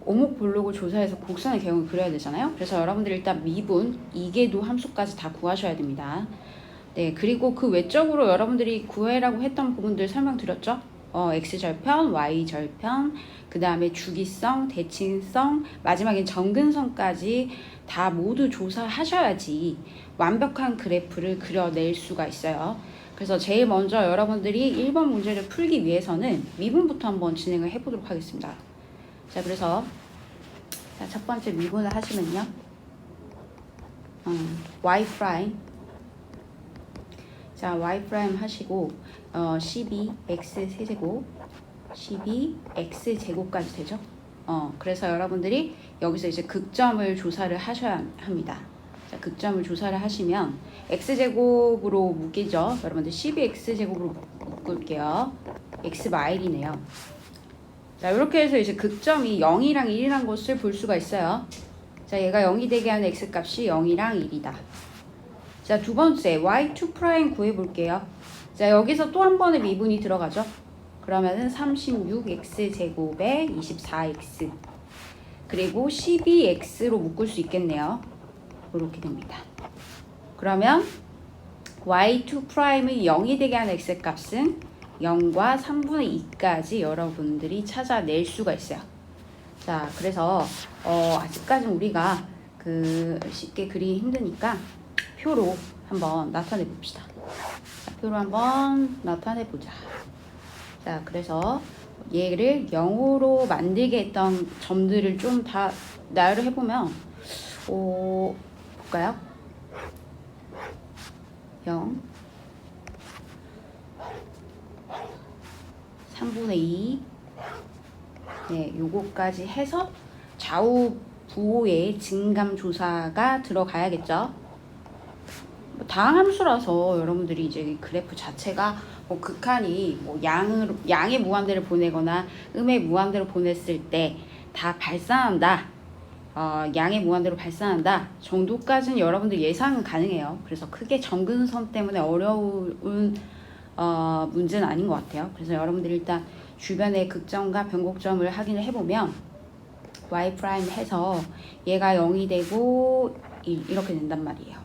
오목볼록을 조사해서 곡선의 개형을 그려야 되잖아요. 그래서 여러분들이 일단 미분, 이계도 함수까지 다 구하셔야 됩니다. 네, 그리고 그 외적으로 여러분들이 구해라고 했던 부분들 설명드렸죠? x절편, y절편, 그 다음에 주기성, 대칭성, 마지막엔 정근성까지 다 모두 조사하셔야지 완벽한 그래프를 그려낼 수가 있어요. 그래서 제일 먼저 여러분들이 1번 문제를 풀기 위해서는 미분부터 한번 진행을 해보도록 하겠습니다. 자, 그래서 첫 번째 미분을 하시면요. y 프라임. 자, y 프라임 하시고 12x 세제곱 12x 제곱까지 되죠. 그래서 여러분들이 여기서 이제 극점을 조사를 하셔야 합니다. 자, 극점을 조사를 하시면 x제곱으로 묶이죠. 여러분들 12x제곱으로 묶을게요. x 마일이네요. 자, 이렇게 해서 이제 극점이 0이랑 1이란 것을 볼 수가 있어요. 자, 얘가 0이 되게 하는 x값이 0이랑 1이다. 자, 두 번째 y2' 구해볼게요. 자, 여기서 또 한 번의 미분이 들어가죠. 그러면은 36x제곱에 24x 그리고 12x로 묶을 수 있겠네요. 이렇게 됩니다. 그러면 y2'을 0이 되게 하는 x값은 0과 3분의 2까지 여러분들이 찾아낼 수가 있어요. 자, 그래서 아직까지 우리가 쉽게 그리기 힘드니까 표로 한번 나타내 봅시다. 자, 표로 한번 나타내 보자. 자, 그래서 얘를 0으로 만들게 했던 점들을 좀 다 나열을 해보면 볼까요? 0 3분의 2 네, 요거까지 해서 좌우 부호의 증감 조사가 들어가야겠죠. 다항함수라서 여러분들이 이제 그래프 자체가 극한이 양의 무한대를 보내거나 음의 무한대로 보냈을 때 다 발산한다. 양의 무한대로 발산한다 정도까지는 여러분들 예상은 가능해요. 그래서 크게 정근선 때문에 어려운 문제는 아닌 것 같아요. 그래서 여러분들이 일단 주변의 극점과 변곡점을 확인을 해보면 y 프라임 해서 얘가 0이 되고 1 이렇게 된단 말이에요.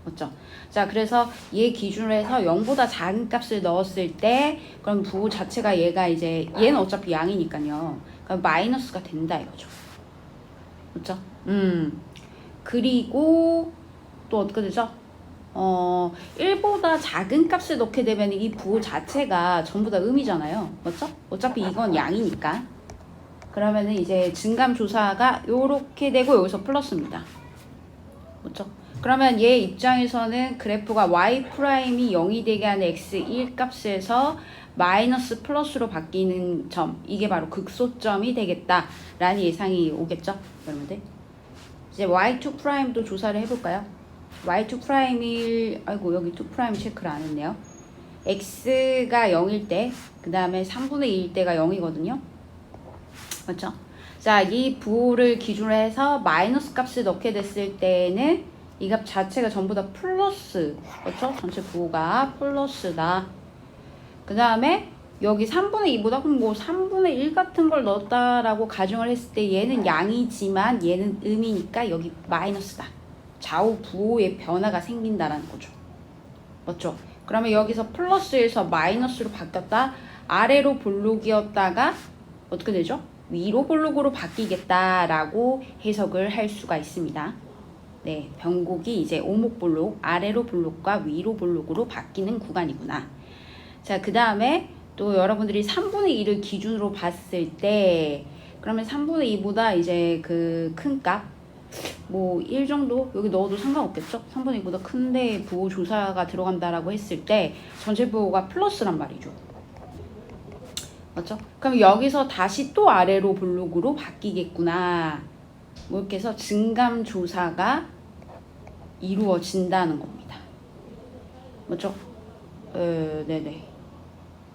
맞죠? 자, 그래서 얘 기준으로 해서 0보다 작은 값을 넣었을 때 그럼 부호 자체가 얘가 이제 얘는 어차피 양이니까요. 그러니까 마이너스가 된다 이거죠. 그렇죠? 그리고 또 어떻게 되죠? 1보다 작은 값을 넣게 되면 이 부호 자체가 전부 다 음이잖아요. 맞죠? 어차피 이건 양이니까. 그러면은 이제 증감 조사가 요렇게 되고 여기서 플러스입니다. 맞죠? 그러면 얘 입장에서는 그래프가 y 프라임이 0이 되게 하는 x1 값에서 마이너스 플러스로 바뀌는 점, 이게 바로 극소점이 되겠다라는 예상이 오겠죠, 여러분들? 이제 y2 프라임도 조사를 해볼까요? y2 프라임이 아이고 여기 2 프라임 체크를 안 했네요. x가 0일 때, 그 다음에 3분의 2일 때가 0이거든요. 맞죠? 자, 이 부호를 기준으로 해서 마이너스 값을 넣게 됐을 때는 이 값 자체가 전부 다 플러스, 그렇죠? 전체 부호가 플러스다. 그 다음에 여기 3분의 2보다 그럼 뭐 3분의 1 같은 걸 넣었다라고 가정을 했을 때 얘는 양이지만 얘는 음이니까 여기 마이너스다. 좌우 부호의 변화가 생긴다라는 거죠. 맞죠? 그러면 여기서 플러스에서 마이너스로 바뀌었다. 아래로 볼록이었다가 어떻게 되죠? 위로 볼록으로 바뀌겠다라고 해석을 할 수가 있습니다. 네, 변곡이 이제 오목볼록, 아래로 볼록과 위로 볼록으로 바뀌는 구간이구나. 자, 그 다음에 또 여러분들이 3분의 2를 기준으로 봤을 때 그러면 3분의 2보다 이제 그 큰 값, 뭐 1 정도 여기 넣어도 상관없겠죠? 3분의 2보다 큰데 부호 조사가 들어간다라고 했을 때 전체 부호가 플러스란 말이죠. 맞죠? 그럼 여기서 다시 또 아래로 볼록으로 바뀌겠구나. 뭐 이렇게 해서 증감 조사가 이루어진다는 겁니다. 맞죠? 네네.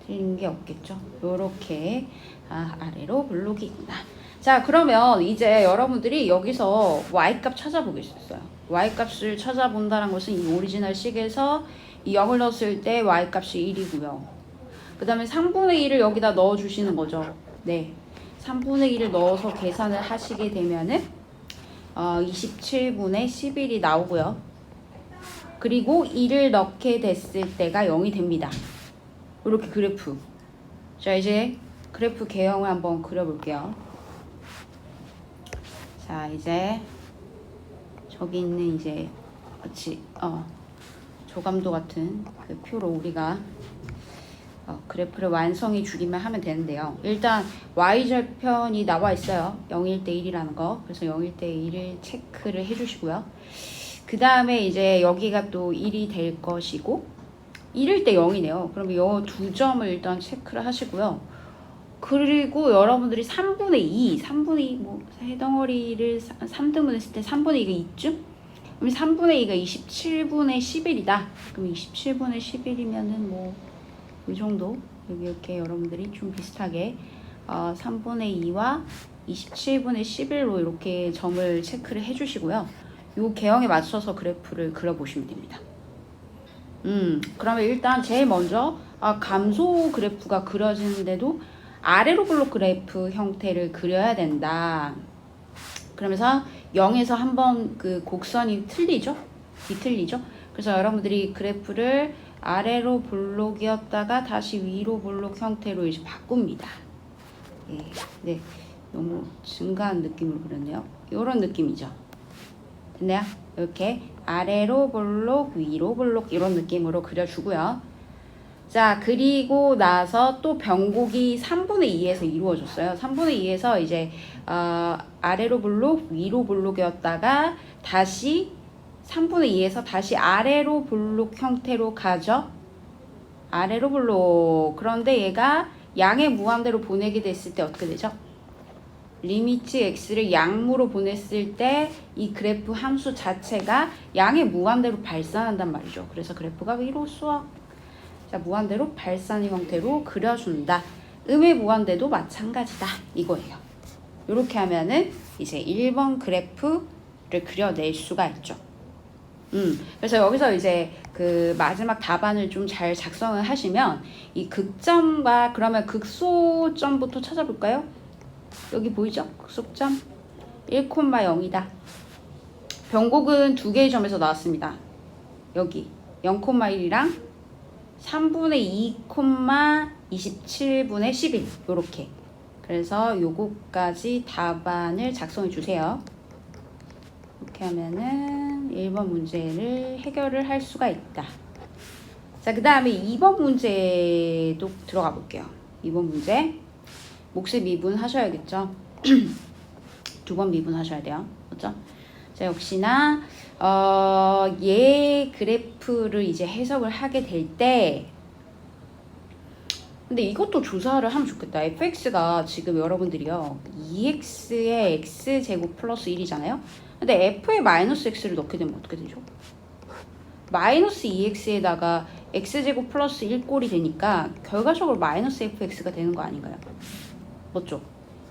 틀린 게 없겠죠. 요렇게 아래로 블록이구나. 자, 그러면 이제 여러분들이 여기서 y값 찾아보겠어요. y값을 찾아본다는 것은 이 오리지널 식에서 이 0을 넣었을 때 y값이 1이고요. 그 다음에 3분의 1을 여기다 넣어주시는 거죠. 네. 3분의 1을 넣어서 계산을 하시게 되면은 27분의 11이 나오고요. 그리고 1을 넣게 됐을 때가 0이 됩니다. 이렇게 그래프. 자, 이제 그래프 개형을 한번 그려볼게요. 자, 이제 저기 있는 이제 같이 조감도 같은 그 표로 우리가 그래프를 완성해 주기만 하면 되는데요. 일단 y절편이 나와 있어요. 0일 대 1이라는 거. 그래서 0일 대 1을 체크를 해주시고요. 그 다음에 이제 여기가 또 1이 될 것이고 1일 때 0이네요. 그럼 이 두 점을 일단 체크를 하시고요. 그리고 여러분들이 3분의 2 뭐 해덩어리를 3등분 했을 때 3분의 2가 2쯤? 그럼 3분의 2가 27분의 11이다. 그럼 27분의 11이면은 뭐 이 정도 여기 이렇게 여러분들이 좀 비슷하게 3분의 2와 27분의 11로 이렇게 점을 체크를 해주시고요. 요 개형에 맞춰서 그래프를 그려보시면 됩니다. 그러면 일단 제일 먼저 감소 그래프가 그려지는데도 아래로 블록 그래프 형태를 그려야 된다. 그러면서 0에서 한번 그 곡선이 틀리죠? 뒤틀리죠? 그래서 여러분들이 그래프를 아래로 블록이었다가 다시 위로 블록 형태로 이제 바꿉니다. 예, 네, 너무 증가한 느낌으로 그렸네요. 이런 느낌이죠. 됐나요? 이렇게 아래로 블록, 위로 블록 이런 느낌으로 그려주고요. 자, 그리고 나서 또 변곡이 3분의 2에서 이루어졌어요. 3분의 2에서 이제 아래로 블록, 위로 블록이었다가 다시 3분의 2에서 다시 아래로 블록 형태로 가죠. 아래로 블록. 그런데 얘가 양의 무한대로 보내게 됐을 때 어떻게 되죠? 리미트 x를 양무로 보냈을 때 이 그래프 함수 자체가 양의 무한대로 발산한단 말이죠. 그래서 그래프가 위로 수학. 자, 무한대로 발산 형태로 그려준다. 음의 무한대도 마찬가지다. 이거예요. 이렇게 하면은 이제 1번 그래프를 그려낼 수가 있죠. 그래서 여기서 이제 그 마지막 답안을 좀 잘 작성을 하시면 이 극점과 그러면 극소점부터 찾아볼까요? 여기 보이죠? 극소점 1,0이다. 변곡은 두 개의 점에서 나왔습니다. 여기 0,1이랑 3분의 2, 27분의 11 요렇게. 그래서 요거까지 답안을 작성해 주세요. 이렇게 하면은 1번 문제를 해결을 할 수가 있다. 자, 그 다음에 2번 문제도 들어가 볼게요. 2번 문제 몫의 미분 하셔야겠죠. 두 번 미분 하셔야 돼요. 그렇죠? 자, 역시나 얘 그래프를 이제 해석을 하게 될 때 근데 이것도 조사를 하면 좋겠다. fx가 지금 여러분들이요 2x의 x제곱 플러스 1이잖아요. 근데 f에 마이너스 x를 넣게 되면 어떻게 되죠? 마이너스 2x에다가 x제곱 플러스 1꼴이 되니까 결과적으로 마이너스 fx가 되는 거 아닌가요? 맞죠?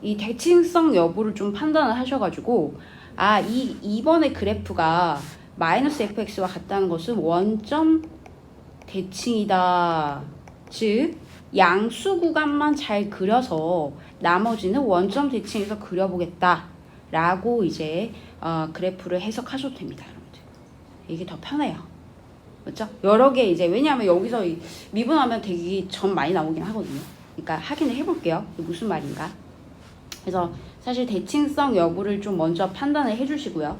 이 대칭성 여부를 좀 판단을 하셔가지고 이번의 그래프가 마이너스 fx와 같다는 것은 원점 대칭이다. 즉 양수 구간만 잘 그려서 나머지는 원점 대칭에서 그려보겠다 라고 이제 그래프를 해석하셔도 됩니다. 여러분들 이게 더 편해요. 그렇죠? 여러 개 이제 왜냐하면 여기서 미분하면 되게 점 많이 나오긴 하거든요. 그러니까 확인을 해볼게요. 무슨 말인가. 그래서 사실 대칭성 여부를 좀 먼저 판단을 해주시고요.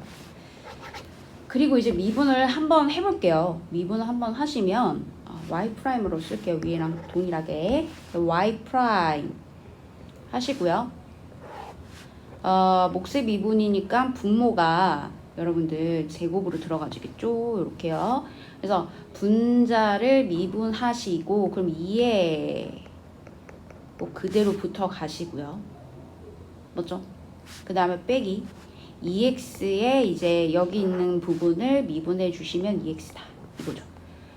그리고 이제 미분을 한번 해볼게요. 미분을 한번 하시면 y''으로 쓸게요. 위에랑 동일하게 y' 하시고요. 몫의 미분이니까 분모가 여러분들 제곱으로 들어가지겠죠. 이렇게요. 그래서 분자를 미분하시고 그럼 2에 뭐 그대로 붙어 가시고요. 뭐죠? 그 다음에 빼기 2x에 이제 여기 있는 부분을 미분해 주시면 2x다. 이거죠.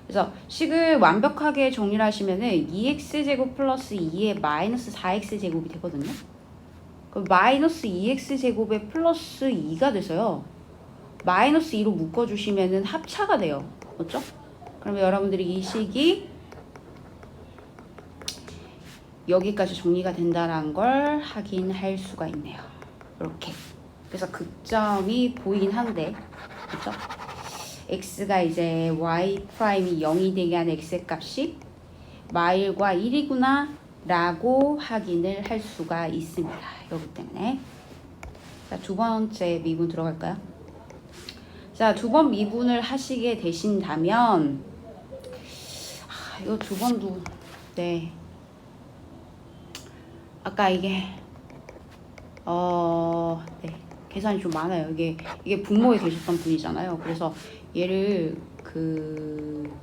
그래서 식을 완벽하게 정리를 하시면은 2x제곱 플러스 2의 마이너스 4x제곱이 되거든요. 그럼 마이너스 2x제곱에 플러스 2가 돼서요. 마이너스 2로 묶어주시면은 합차가 돼요. 맞죠? 그러면 여러분들이 이 식이 여기까지 정리가 된다는 걸 확인할 수가 있네요. 이렇게. 그래서 극점이 보이긴 한데, 그렇죠? x가 이제 y 프라임이 0이 되게 하는 x의 값이 마일과 1이구나 라고 확인을 할 수가 있습니다. 여기 때문에. 자, 두 번째 미분 들어갈까요? 자, 두 번 미분을 하시게 되신다면, 이거 두 번도, 네. 아까 이게, 네. 계산이 좀 많아요. 이게 분모에 계셨던 분이잖아요. 그래서 얘를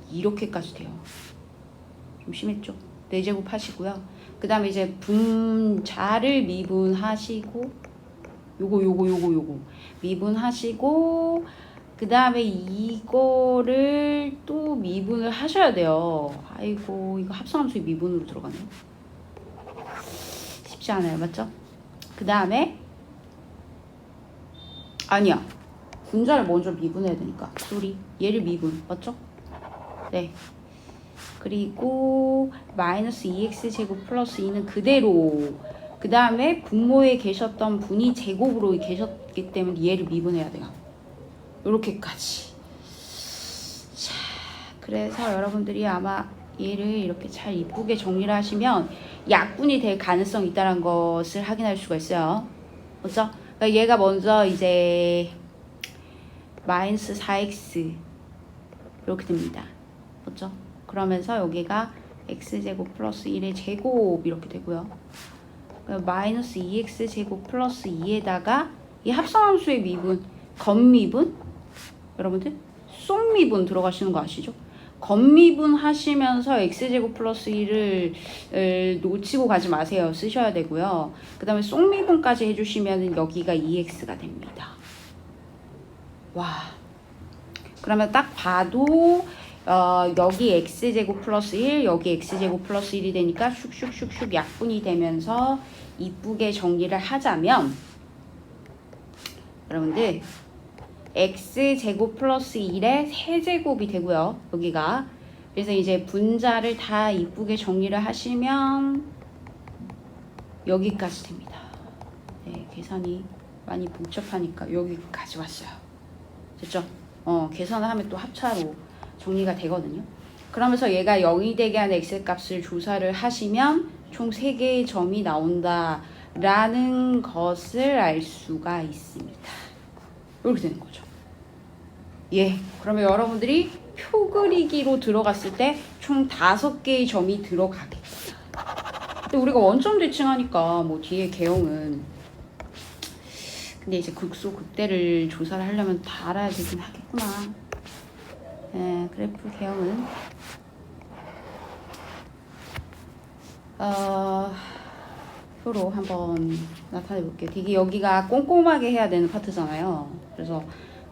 이렇게까지 돼요. 좀 심했죠? 4제곱 하시고요. 그 다음에 이제 분자를 미분하시고, 요거 미분하시고, 그 다음에 이거를 또 미분을 하셔야 돼요. 아이고, 이거 합성함수의 미분으로 들어가네요. 쉽지 않아요. 맞죠? 그 다음에 아니야. 분자를 먼저 미분해야 되니까. 둘이. 얘를 미분. 맞죠? 네. 그리고 마이너스 2x제곱 플러스 2는 그대로. 그 다음에 분모에 계셨던 분이 제곱으로 계셨기 때문에 얘를 미분해야 돼요. 요렇게까지. 자, 그래서 여러분들이 아마 얘를 이렇게 잘 이쁘게 정리를 하시면 약분이 될 가능성이 있다는 것을 확인할 수가 있어요. 그렇죠? 그러니까 얘가 먼저 이제 마이너스 4x 이렇게 됩니다. 그렇죠? 그러면서 여기가 x제곱 플러스 1의 제곱 이렇게 되고요. 마이너스 2x제곱 플러스 2에다가 이 합성함수의 미분, 겉미분, 여러분들 속미분 들어가시는 거 아시죠? 겉미분 하시면서 x제곱 플러스 1을 놓치고 가지 마세요. 쓰셔야 되고요. 그 다음에 속미분까지 해주시면 여기가 2x가 됩니다. 와. 그러면 딱 봐도 여기 x제곱 플러스 1, 여기 x제곱 플러스 1이 되니까 슉슉슉슉 약분이 되면서 이쁘게 정리를 하자면 여러분들 x제곱 플러스 1의 세제곱이 되고요. 여기가. 그래서 이제 분자를 다 이쁘게 정리를 하시면 여기까지 됩니다. 네, 계산이 많이 복잡하니까 여기까지 왔어요. 됐죠? 계산을 하면 또 합차로 정리가 되거든요. 그러면서 얘가 0이 되게 하는 x값을 조사를 하시면 총 3개의 점이 나온다라는 것을 알 수가 있습니다. 이렇게 되는 거죠. 예, 그러면 여러분들이 표 그리기로 들어갔을 때 총 5개의 점이 들어가겠죠. 근데 우리가 원점 대칭하니까 뭐 뒤에 개형은 근데 이제 극소 극대를 조사를 하려면 다 알아야 되긴 하겠구나. 예, 그래프 개형은 표로 한번 나타내 볼게요. 되게 여기가 꼼꼼하게 해야 되는 파트잖아요. 그래서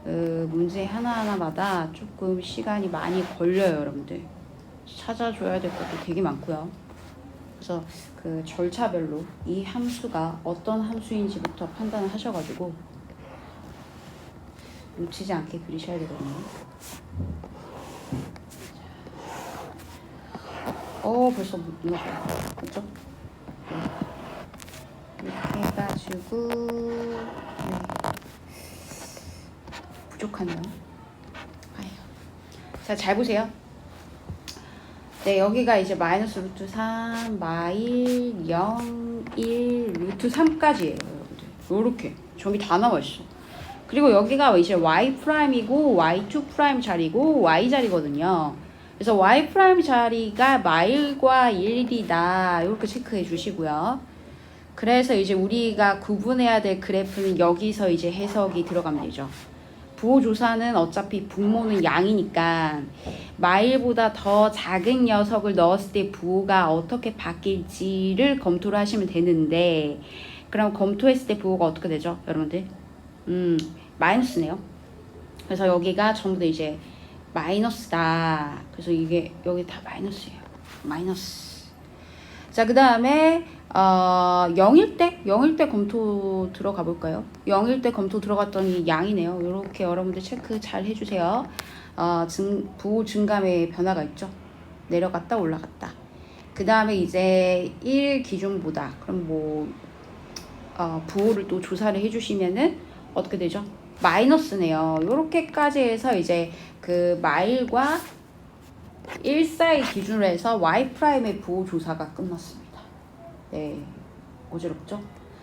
문제 하나하나마다 조금 시간이 많이 걸려요, 여러분들. 찾아줘야 될 것도 되게 많고요. 그래서 그 절차별로 이 함수가 어떤 함수인지부터 판단을 하셔가지고 놓치지 않게 그리셔야 되거든요. 벌써 못 눌렀어요. 그렇죠? 이렇게 해가지고 네. 부족하네요. 아유. 자, 잘 보세요. 네, 여기가 이제 마이너스 루트 3, 마일, 0, 1, 루트 3까지예요, 여러분들. 요렇게 점이 다 나와 있어. 그리고 여기가 이제 y 프라임이고 y2 프라임 자리고 y 자리거든요. 그래서 y 프라임 자리가 마일과 1이다. 이렇게 체크해 주시고요. 그래서 이제 우리가 구분해야 될 그래프는 여기서 이제 해석이 들어가면 되죠. 부호조사는 어차피 분모는 양이니까 마일보다 더 작은 녀석을 넣었을 때 부호가 어떻게 바뀔지를 검토를 하시면 되는데 그럼 검토했을 때 부호가 어떻게 되죠, 여러분들? 마이너스네요. 그래서 여기가 전부 다 이제 마이너스다. 그래서 이게 여기 다 마이너스예요. 마이너스. 자, 그 다음에 0일 때 검토 들어가 볼까요? 0일 때 검토 들어갔더니 양이네요. 이렇게 여러분들 체크 잘 해주세요. 부호 증감의 변화가 있죠. 내려갔다 올라갔다. 그 다음에 이제 1 기준보다 그럼 뭐 부호를 또 조사를 해주시면은 어떻게 되죠? 마이너스네요. 이렇게까지 해서 이제 그 마일과 1 사이 기준으로 해서 y''의 부호 조사가 끝났습니다. 네, 어지럽죠?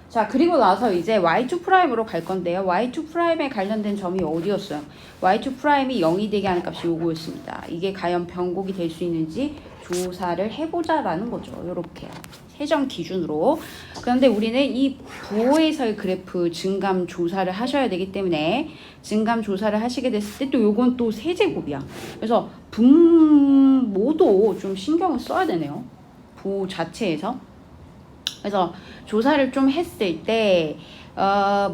자, 그리고 나서 이제 y2'으로 갈 건데요. y2'에 관련된 점이 어디였어요? y2'이 0이 되게 하는 값이 요거였습니다. 이게 과연 변곡이 될 수 있는지 조사를 해보자라는 거죠. 요렇게요. 세점 기준으로. 그런데 우리는 이 부호에서의 그래프 증감 조사를 하셔야 되기 때문에 증감 조사를 하시게 됐을 때 또 요건 또 세제곱이야. 그래서 분모도 좀 신경을 써야 되네요. 부호 자체에서. 그래서 조사를 좀 했을 때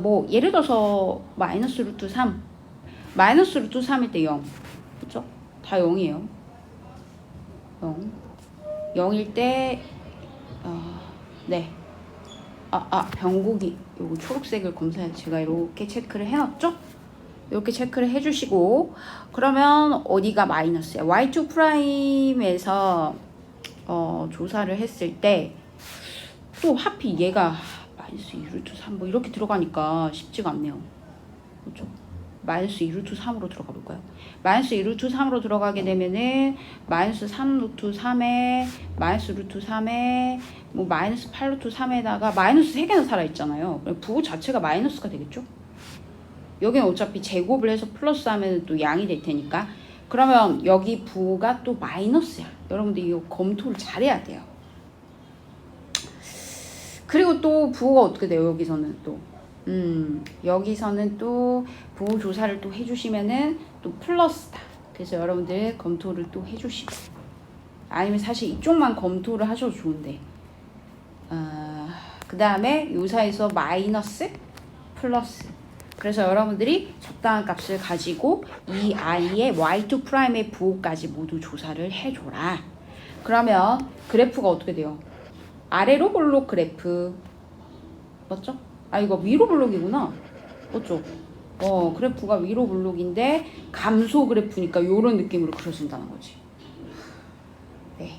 뭐 예를 들어서 마이너스 루트 3 마이너스 루트 3일 때 0 그쵸? 다 0이에요. 0일 때 네. 변곡이 요거 초록색을 검사해 제가 이렇게 체크를 해놨죠? 이렇게 체크를 해주시고 그러면 어디가 마이너스야? y2'에서 조사를 했을 때 또 하필 얘가 마이너스 2루트 3 뭐 이렇게 들어가니까 쉽지가 않네요. 그렇죠? 마이너스 2루트 3으로 들어가 볼까요? 마이너스 2루트 3으로 들어가게 되면은 마이너스 3루트 3에 마이너스 루트 3에 뭐 마이너스 8루트 3에다가 마이너스 3개나 살아있잖아요. 부호 자체가 마이너스가 되겠죠? 여기는 어차피 제곱을 해서 플러스 하면 또 양이 될 테니까 그러면 여기 부호가 또 마이너스야. 여러분들 이거 검토를 잘해야 돼요. 그리고 또 부호가 어떻게 돼요? 여기서는 또 여기서는 또 부호 조사를 또 해주시면은 또 플러스다. 그래서 여러분들 검토를 또 해주시고 아니면 사실 이쪽만 검토를 하셔도 좋은데 그 다음에 요사에서 마이너스 플러스 그래서 여러분들이 적당한 값을 가지고 이 아이의 y2'의 부호까지 모두 조사를 해줘라. 그러면 그래프가 어떻게 돼요? 아래로 볼록 그래프 맞죠? 이거 위로 볼록이구나. 맞죠? 그래프가 위로 볼록인데 감소 그래프니까 요런 느낌으로 그려진다는 거지. 네.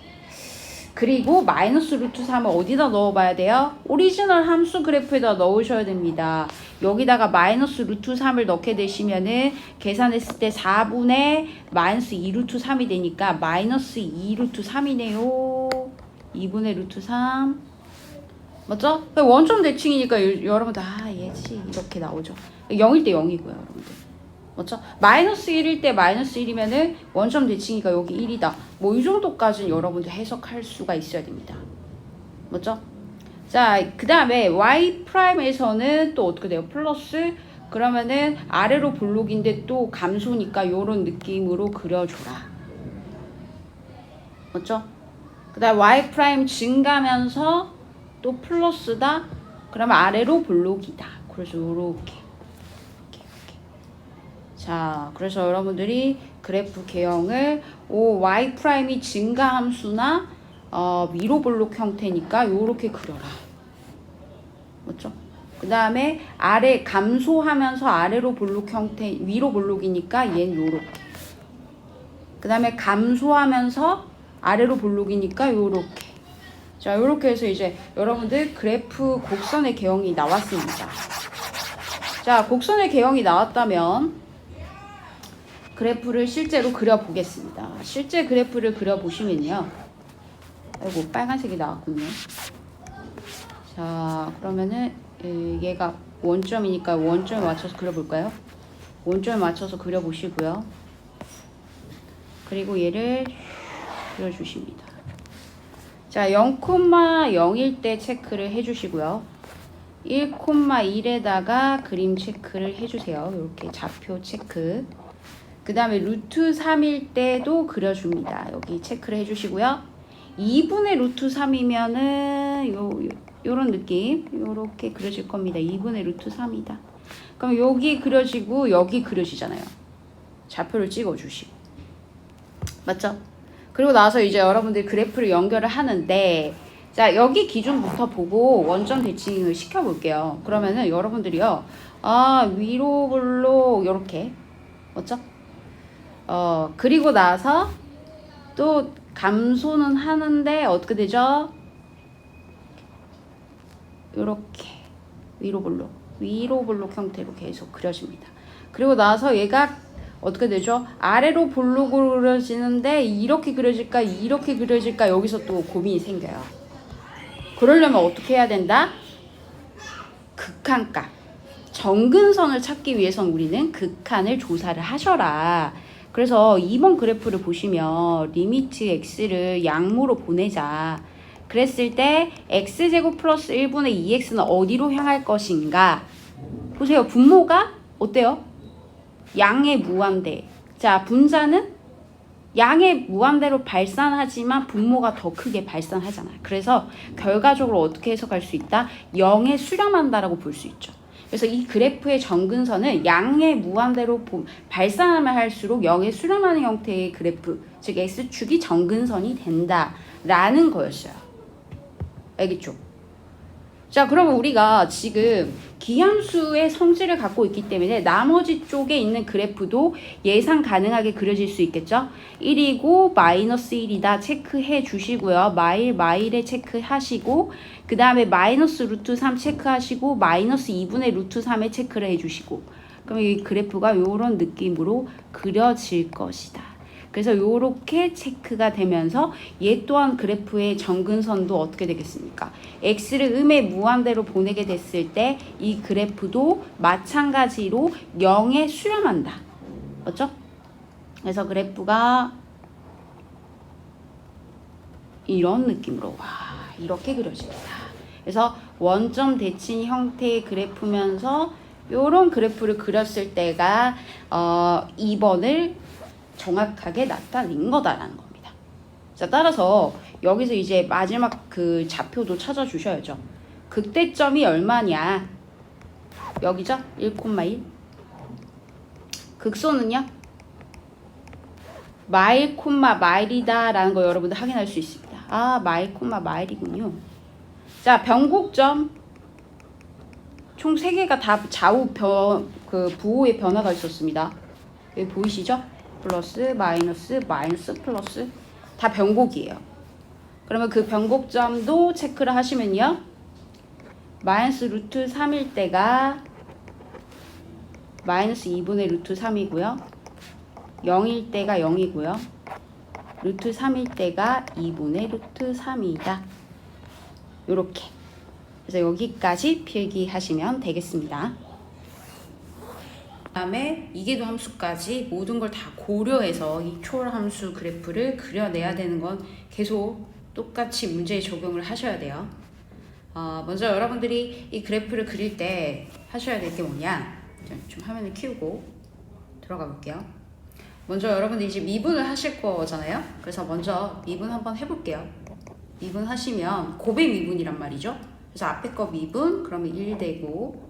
그리고 마이너스 루트 3을 어디다 넣어봐야 돼요? 오리지널 함수 그래프에다 넣으셔야 됩니다. 여기다가 마이너스 루트 3을 넣게 되시면은 계산했을 때 4분의 마이너스 2 루트 3이 되니까 마이너스 2 루트 3이네요. 2분의 루트 3 맞죠? 원점 대칭이니까 여러분들 얘지 이렇게 나오죠. 0일 때 0이고요 여러분들 맞죠? 마이너스 1일 때 마이너스 1이면은 원점 대칭이니까 여기 1이다 뭐 이 정도까지는 여러분들 해석할 수가 있어야 됩니다. 맞죠? 자, 그 다음에 y''에서는 또 어떻게 돼요? 플러스 그러면은 아래로 볼록인데 또 감소니까 요런 느낌으로 그려줘라. 맞죠? 그 다음 y' 증가하면서 또 플러스다. 그러면 아래로 볼록이다. 그래서 요렇게. 자, 그래서 여러분들이 그래프 개형을 y' 증가함수나 위로 볼록 형태니까 요렇게 그려라. 맞죠? 그 다음에 아래 감소하면서 아래로 볼록 형태, 위로 볼록이니까 얘는 요렇게. 그 다음에 감소하면서 아래로 볼록이니까 요렇게. 자, 요렇게 해서 이제 여러분들 그래프 곡선의 개형이 나왔습니다. 자, 곡선의 개형이 나왔다면 그래프를 실제로 그려보겠습니다. 실제 그래프를 그려보시면요. 아이고, 빨간색이 나왔군요. 자, 그러면은 얘가 원점이니까 원점에 맞춰서 그려볼까요? 원점에 맞춰서 그려보시고요. 그리고 얘를 그려주십니다. 자, 0,0일 때 체크를 해주시고요. 1,1에다가 그림 체크를 해주세요. 이렇게 좌표 체크. 그 다음에 루트 3일 때도 그려줍니다. 여기 체크를 해주시고요. 2분의 루트 3이면은 요런 느낌 요렇게 그려질 겁니다. 2분의 루트 3이다. 그럼 여기 그려지고 여기 그려지잖아요. 좌표를 찍어주시고 맞죠? 그리고 나서 이제 여러분들이 그래프를 연결을 하는데, 자, 여기 기준부터 보고 원점 대칭을 시켜볼게요. 그러면은 여러분들이요, 위로 블록, 요렇게. 맞죠? 그리고 나서 또 감소는 하는데, 어떻게 되죠? 요렇게. 위로 블록 형태로 계속 그려집니다. 그리고 나서 얘가 어떻게 되죠? 아래로 볼록으로 그려지는데 이렇게 그려질까 이렇게 그려질까 여기서 또 고민이 생겨요. 그러려면 어떻게 해야 된다? 극한값. 정근선을 찾기 위해선 우리는 극한을 조사를 하셔라. 그래서 2번 그래프를 보시면 리미트 x를 양모로 보내자. 그랬을 때 x제곱 플러스 1분의 2x는 어디로 향할 것인가? 보세요. 분모가 어때요? 양의 무한대. 자, 분자는 양의 무한대로 발산하지만 분모가 더 크게 발산하잖아요. 그래서 결과적으로 어떻게 해석할 수 있다? 0에 수렴한다라고 볼 수 있죠. 그래서 이 그래프의 정근선은 양의 무한대로 발산하면 할수록 0에 수렴하는 형태의 그래프, 즉 X축이 정근선이 된다라는 거였어요. 알겠죠? 자, 그러면 우리가 지금 기함수의 성질을 갖고 있기 때문에 나머지 쪽에 있는 그래프도 예상 가능하게 그려질 수 있겠죠? 1이고 마이너스 1이다 체크해 주시고요. 마일에 체크하시고, 그 다음에 마이너스 루트 3 체크하시고, 마이너스 2분의 루트 3에 체크를 해주시고, 그러면 이 그래프가 이런 느낌으로 그려질 것이다. 그래서 요렇게 체크가 되면서 얘 또한 그래프의 정근선도 어떻게 되겠습니까? x를 음의 무한대로 보내게 됐을 때 이 그래프도 마찬가지로 0에 수렴한다. 맞죠? 그래서 그래프가 이런 느낌으로 이렇게 그려집니다. 그래서 원점 대칭 형태의 그래프면서 요런 그래프를 그렸을 때가 2번을 정확하게 나타낸 거다라는 겁니다. 자, 따라서 여기서 이제 마지막 그 좌표도 찾아주셔야죠. 극대점이 얼마냐? 여기죠? 1,1. 극소는요? 마일이다 라는 거 여러분들 확인할 수 있습니다. 마일이군요. 자, 변곡점 총 3개가 다 좌우 부호의 변화가 있었습니다. 여기 보이시죠? 플러스, 마이너스, 플러스 다 변곡이에요. 그러면 그 변곡점도 체크를 하시면요. 마이너스 루트 3일 때가 마이너스 2분의 루트 3이고요. 0일 때가 0이고요. 루트 3일 때가 2분의 루트 3이다. 요렇게. 그래서 여기까지 필기하시면 되겠습니다. 다음에 이계도 함수까지 모든 걸 다 고려해서 이 초월 함수 그래프를 그려내야 되는 건 계속 똑같이 문제에 적용을 하셔야 돼요. 먼저 여러분들이 이 그래프를 그릴 때 하셔야 될 게 뭐냐? 좀 화면을 키우고 들어가 볼게요. 먼저 여러분들이 이제 미분을 하실 거잖아요. 그래서 먼저 미분 한번 해볼게요. 미분 하시면 곱의 미분이란 말이죠. 그래서 앞에 거 미분 그러면 1 되고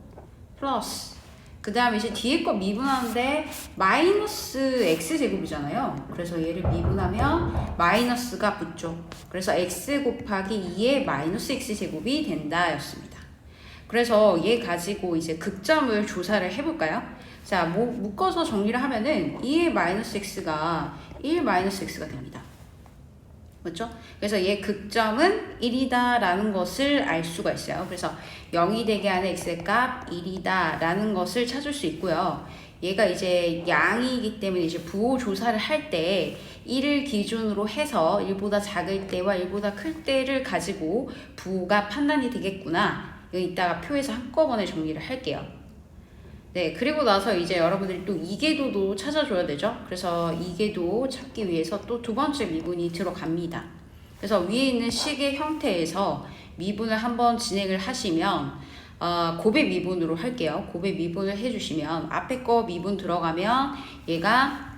플러스 그 다음에 이제 뒤에 거 미분하는데 마이너스 x제곱이잖아요. 그래서 얘를 미분하면 마이너스가 붙죠. 그래서 x 곱하기 2의 마이너스 x제곱이 된다 였습니다. 그래서 얘 가지고 이제 극점을 조사를 해볼까요? 자, 묶어서 정리를 하면은 2의 마이너스 x가 1 마이너스 x가 됩니다. 맞죠? 그래서 얘 극점은 1이다 라는 것을 알 수가 있어요. 그래서 0이 되게 하는 x의 값 1이다 라는 것을 찾을 수 있고요. 얘가 이제 양이기 때문에 이제 부호 조사를 할 때 1을 기준으로 해서 1보다 작을 때와 1보다 클 때를 가지고 부호가 판단이 되겠구나. 이따가 표에서 한꺼번에 정리를 할게요. 네, 그리고 나서 이제 여러분들이 또 이계도도 찾아줘야 되죠. 그래서 이계도 찾기 위해서 또 두 번째 미분이 들어갑니다. 그래서 위에 있는 식의 형태에서 미분을 한번 진행을 하시면 곱의 미분으로 할게요. 곱의 미분을 해주시면 앞에 거 미분 들어가면 얘가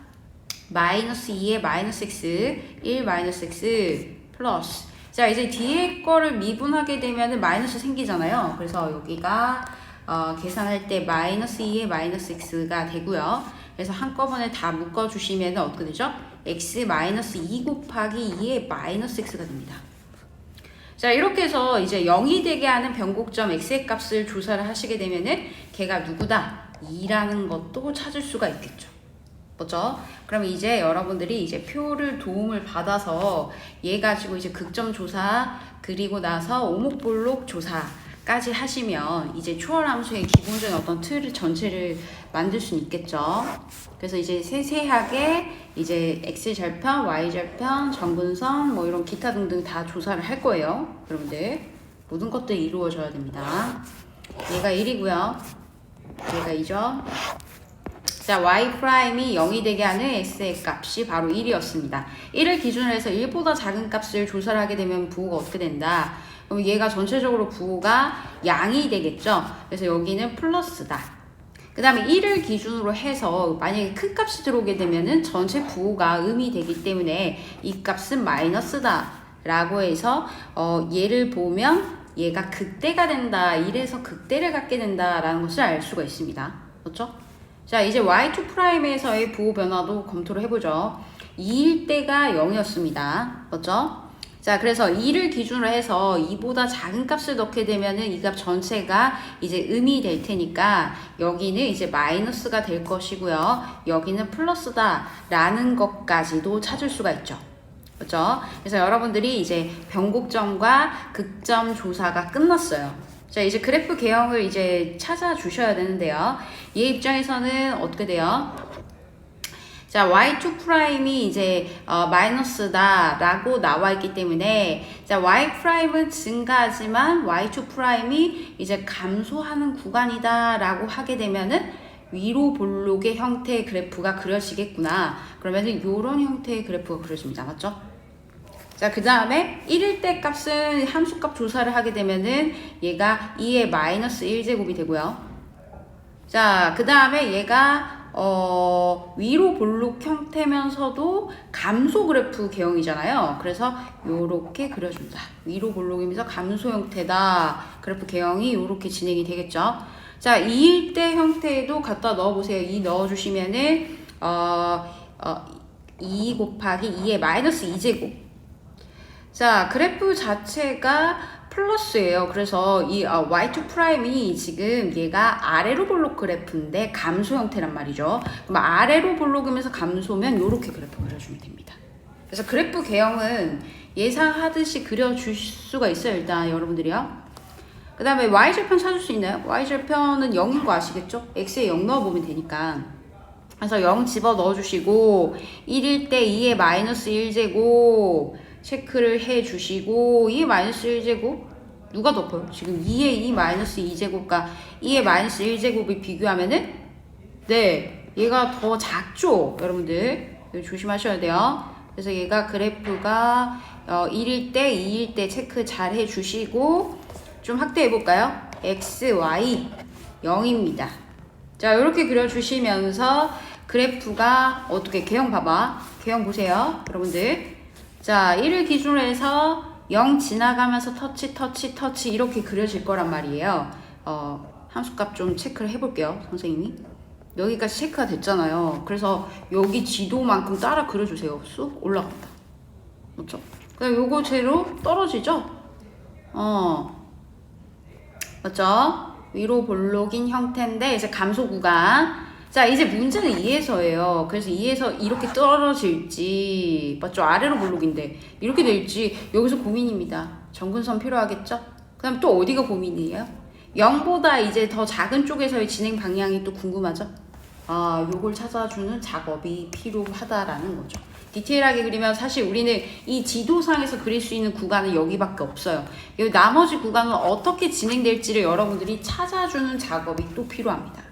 마이너스 2의 마이너스 x 1 마이너스 x 플러스 자 이제 뒤에 거를 미분하게 되면 마이너스 생기잖아요. 그래서 여기가 계산할 때 마이너스 2의 마이너스 x가 되고요. 그래서 한꺼번에 다 묶어주시면 어떻게 되죠? x-2 곱하기 2의 마이너스 x가 됩니다. 자, 이렇게 해서 이제 0이 되게 하는 변곡점 x의 값을 조사를 하시게 되면은 걔가 누구다? 2라는 것도 찾을 수가 있겠죠. 뭐죠? 그럼 이제 여러분들이 이제 표를 도움을 받아서 얘 가지고 이제 극점 조사 그리고 나서 오목볼록 조사까지 하시면 이제 초월함수의 기본적인 어떤 틀 전체를 만들 수 있겠죠. 그래서 이제 세세하게 이제 x절편, y절편, 정근선 뭐 이런 기타 등등 다 조사를 할 거예요. 여러분들 모든 것들이 이루어져야 됩니다. 얘가 1이고요. 얘가 2죠. 자, y''이 0이 되게 하는 x의 값이 바로 1이었습니다. 1을 기준으로 해서 1보다 작은 값을 조사를 하게 되면 부호가 어떻게 된다? 그럼 얘가 전체적으로 부호가 양이 되겠죠? 그래서 여기는 플러스다. 그 다음에 1을 기준으로 해서 만약에 큰 값이 들어오게 되면은 전체 부호가 음이 되기 때문에 이 값은 마이너스다 라고 해서 얘를 보면 얘가 극대가 된다. 1에서 극대를 갖게 된다라는 것을 알 수가 있습니다. 그렇죠? 자, 이제 y2'에서의 부호 변화도 검토를 해보죠. 2일 때가 0이었습니다. 그렇죠? 자, 그래서 2를 기준으로 해서 2보다 작은 값을 넣게 되면은 이 값 전체가 이제 음이 될 테니까 여기는 이제 마이너스가 될 것이고요. 여기는 플러스다 라는 것까지도 찾을 수가 있죠. 그렇죠? 그래서 여러분들이 이제 변곡점과 극점 조사가 끝났어요. 자, 이제 그래프 개형을 이제 찾아주셔야 되는데요. 얘 입장에서는 어떻게 돼요? 자, y2'이 이제 마이너스다 라고 나와 있기 때문에 자, y''은 증가하지만 y2'이 이제 감소하는 구간이다 라고 하게 되면은 위로 볼록의 형태의 그래프가 그려지겠구나. 그러면은 요런 형태의 그래프가 그려집니다. 맞죠? 자, 그 다음에 1일 때 값은 함수값 조사를 하게 되면은 얘가 2의 마이너스 1제곱이 되고요. 자, 그 다음에 얘가 위로 볼록 형태면서도 감소 그래프 개형이잖아요. 그래서 요렇게 그려줍니다. 위로 볼록이면서 감소 형태다. 그래프 개형이 요렇게 진행이 되겠죠. 자, 2일 때 형태에도 갖다 넣어보세요. 2 넣어주시면은 2 곱하기 2의 마이너스 2제곱. 자, 그래프 자체가 플러스예요. 그래서 이 y2'이 지금 얘가 아래로 볼록 그래프인데 감소 형태란 말이죠. 그럼 아래로 볼록이면서 감소면 이렇게 그래프 그려주면 됩니다. 그래서 그래프 개형은 예상하듯이 그려줄 수가 있어요. 일단 여러분들이요. 그 다음에 y절편 찾을 수 있나요? y절편은 0인 거 아시겠죠? x에 0 넣어보면 되니까. 그래서 0 집어 넣어주시고 1일 때 2의 마이너스 1제곱 체크를 해주시고 2의 마이너스 1제곱 누가 더 커요? 지금 2의 2 마이너스 2제곱과 2의 마이너스 1제곱을 비교하면은 네, 얘가 더 작죠? 여러분들 조심하셔야 돼요. 그래서 얘가 그래프가 1일 때 2일 때 체크 잘 해주시고 좀 확대해 볼까요? x, y 0입니다. 자, 이렇게 그려주시면서 그래프가 어떻게 개형 봐봐. 개형 보세요. 여러분들 자, 1을 기준으로 해서 0 지나가면서 터치 이렇게 그려질 거란 말이에요. 함수값 좀 체크를 해볼게요. 선생님이. 여기까지 체크가 됐잖아요. 그래서 여기 지도만큼 따라 그려주세요. 쑥 올라간다. 맞죠? 그럼 요거 제로 떨어지죠? 맞죠? 위로 볼록인 형태인데 이제 감소 구간. 자, 이제 문제는 2에서예요. 그래서 2에서 이렇게 떨어질지, 맞죠? 아래로 볼록인데 이렇게 될지 여기서 고민입니다. 정근선 필요하겠죠? 그 다음 또 어디가 고민이에요? 0보다 이제 더 작은 쪽에서의 진행 방향이 또 궁금하죠? 요걸 찾아주는 작업이 필요하다라는 거죠. 디테일하게 그리면 사실 우리는 이 지도상에서 그릴 수 있는 구간은 여기밖에 없어요. 이 나머지 구간은 어떻게 진행될지를 여러분들이 찾아주는 작업이 또 필요합니다.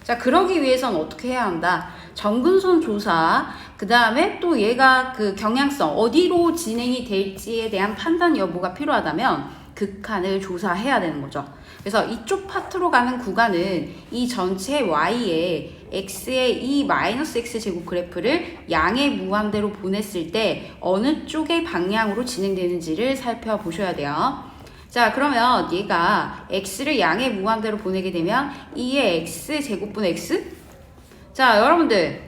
자, 그러기 위해서는 어떻게 해야 한다? 정근선 조사, 그 다음에 또 얘가 그 경향성, 어디로 진행이 될지에 대한 판단 여부가 필요하다면 극한을 조사해야 되는 거죠. 그래서 이쪽 파트로 가는 구간은 이 전체 y에 x의 이 마이너스 x 제곱 그래프를 양의 무한대로 보냈을 때 어느 쪽의 방향으로 진행되는지를 살펴보셔야 돼요. 자, 그러면 얘가 x를 양의 무한대로 보내게 되면 2의 x 제곱분의 x? 자, 여러분들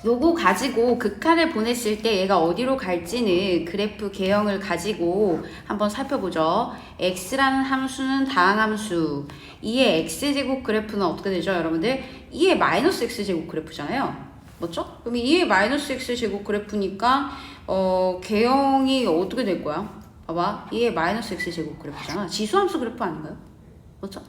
요거 가지고 극한을 보냈을 때 얘가 어디로 갈지는 그래프 개형을 가지고 한번 살펴보죠. x라는 함수는 다항함수. 2의 x제곱 그래프는 어떻게 되죠, 여러분들? 2의 마이너스 x제곱 그래프잖아요. 맞죠? 그럼 2의 마이너스 x제곱 그래프니까 개형이 어떻게 될 거야? 봐봐. 2의 마이너스 x제곱 그래프잖아. 지수함수 그래프 아닌가요? 맞죠?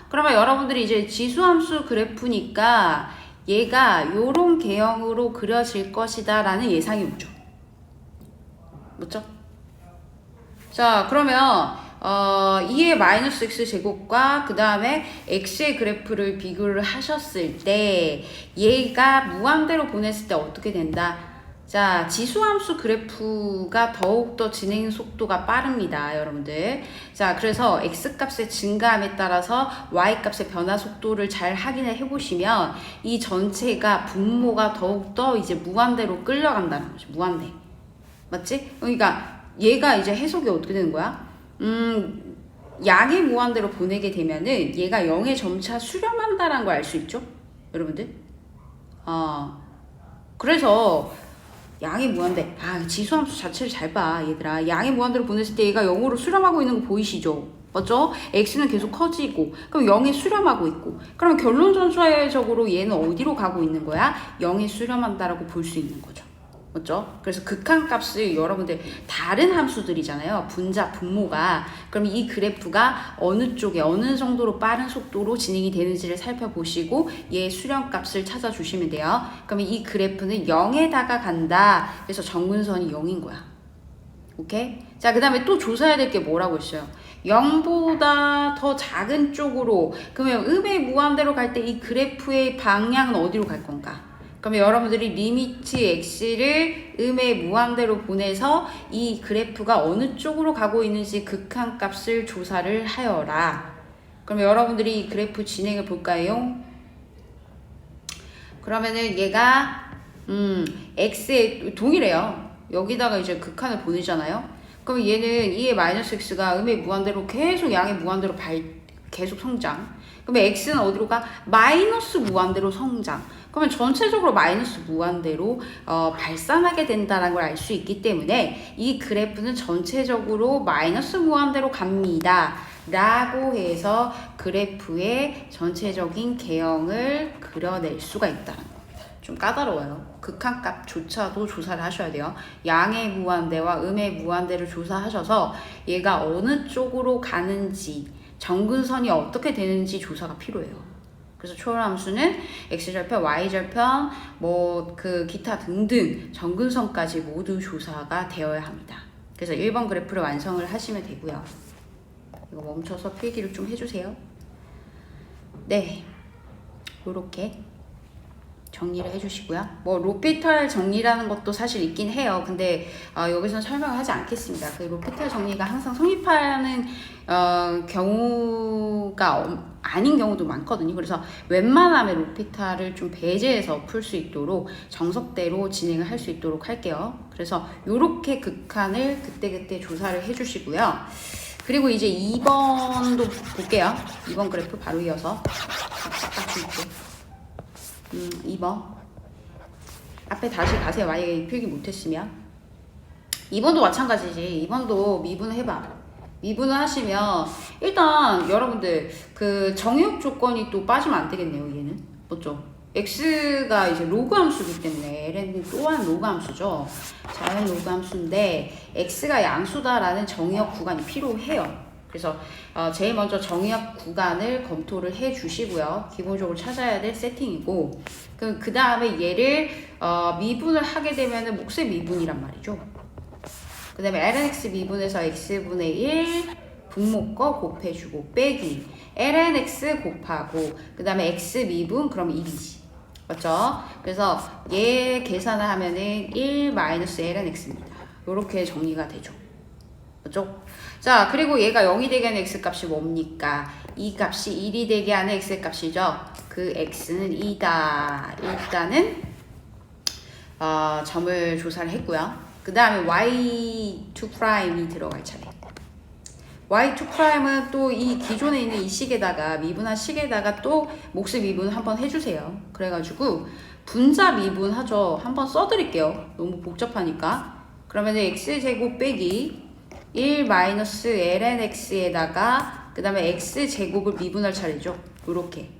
그러면 여러분들이 이제 지수함수 그래프니까 얘가 요런 개형으로 그려질 것이다 라는 예상이 오죠. 맞죠? 자, 그러면 2의 마이너스 x 제곱과 그 다음에 x의 그래프를 비교를 하셨을 때 얘가 무한대로 보냈을 때 어떻게 된다? 자, 지수함수 그래프가 더욱더 진행 속도가 빠릅니다, 여러분들. 자, 그래서 x값의 증가함에 따라서 y값의 변화 속도를 잘 확인을 해보시면 이 전체가 분모가 더욱더 이제 무한대로 끌려간다는 거죠. 무한대. 맞지? 그러니까 얘가 이제 해석이 어떻게 되는 거야? 양의 무한대로 보내게 되면은 얘가 0에 점차 수렴한다는 걸 알 수 있죠? 여러분들? 그래서 양의 무한대. 지수함수 자체를 잘 봐, 얘들아. 양의 무한대로 보냈을 때 얘가 0으로 수렴하고 있는 거 보이시죠? 맞죠? x는 계속 커지고, 그럼 0에 수렴하고 있고. 그러면 결론전수적으로 얘는 어디로 가고 있는 거야? 0에 수렴한다라고 볼 수 있는 거죠. 맞죠? 그래서 극한값을 여러분들 다른 함수들이잖아요. 분자, 분모가. 그럼 이 그래프가 어느 쪽에 어느 정도로 빠른 속도로 진행이 되는지를 살펴보시고 얘 수렴값을 찾아주시면 돼요. 그러면 이 그래프는 0에다가 간다. 그래서 정근선이 0인 거야. 오케이? 자, 그 다음에 또 조사해야 될 게 뭐라고 했어요? 0보다 더 작은 쪽으로. 그러면 음의 무한대로 갈 때 이 그래프의 방향은 어디로 갈 건가? 그러면 여러분들이 리미트 x를 음의 무한대로 보내서 이 그래프가 어느 쪽으로 가고 있는지 극한값을 조사를 하여라. 그러면 여러분들이 이 그래프 진행을 볼까요? 그러면은 얘가 x에 동일해요. 여기다가 이제 극한을 보내잖아요. 그럼 얘는 2의 마이너스 x가 음의 무한대로 계속 양의 무한대로 계속 성장. 그러면 x는 어디로 가? 마이너스 무한대로 성장. 그러면 전체적으로 마이너스 무한대로 발산하게 된다는 걸 알 수 있기 때문에 이 그래프는 전체적으로 마이너스 무한대로 갑니다. 라고 해서 그래프의 전체적인 개형을 그려낼 수가 있다는 겁니다. 좀 까다로워요. 극한값조차도 조사를 하셔야 돼요. 양의 무한대와 음의 무한대를 조사하셔서 얘가 어느 쪽으로 가는지 정근선이 어떻게 되는지 조사가 필요해요. 그래서 초월함수는 x절편, y절편, 기타 등등 정근선까지 모두 조사가 되어야 합니다. 그래서 1번 그래프를 완성을 하시면 되고요. 이거 멈춰서 필기를 좀 해주세요. 네, 이렇게 정리를 해주시고요. 로피탈 정리라는 것도 사실 있긴 해요. 근데 여기서는 설명을 하지 않겠습니다. 그 로피탈 정리가 항상 성립하는 경우가 아닌 경우도 많거든요. 그래서 웬만하면 로피탈을 좀 배제해서 풀 수 있도록 정석대로 진행을 할 수 있도록 할게요. 그래서 이렇게 극한을 그때그때 조사를 해주시고요. 그리고 이제 2번도 볼게요. 2번 그래프 바로 이어서 딱 줄게. 2번 앞에 다시 가세요. 만약에 필기 못했으면 2번도 마찬가지지. 2번도 미분을 해봐. 미분을 하시면 일단 여러분들 그 정의역 조건이 또 빠지면 안 되겠네요. 얘는 맞죠? x가 이제 로그 함수이기 때문에 ln은 또한 로그 함수죠. 자연 로그 함수인데 x가 양수다라는 정의역 구간이 필요해요. 그래서 제일 먼저 정의역 구간을 검토를 해 주시고요. 기본적으로 찾아야 될 세팅이고 그 다음에 얘를 미분을 하게 되면은 몫의 미분이란 말이죠. 그 다음에 lnx 미분에서 x분의 1 분모 거 곱해주고 빼기 lnx 곱하고 그 다음에 x 미분 그럼 1이지. 맞죠? 그래서 얘 계산을 하면은 1 마이너스 lnx입니다. 요렇게 정리가 되죠. 맞죠? 자, 그리고 얘가 0이 되게 하는 x값이 뭡니까? 이 값이 1이 되게 하는 x값이죠. 그 x는 2다. 일단은 점을 조사를 했고요. 그 다음에 y2'이 들어갈 차례. y2'은 또 이 기존에 있는 이 식에다가 미분한 식에다가 또 몫의 미분을 한번 해주세요. 그래가지고 분자 미분하죠. 한번 써드릴게요. 너무 복잡하니까. 그러면 x제곱 빼기 1 마이너스 ln x에다가 그 다음에 x제곱을 미분할 차례죠. 요렇게.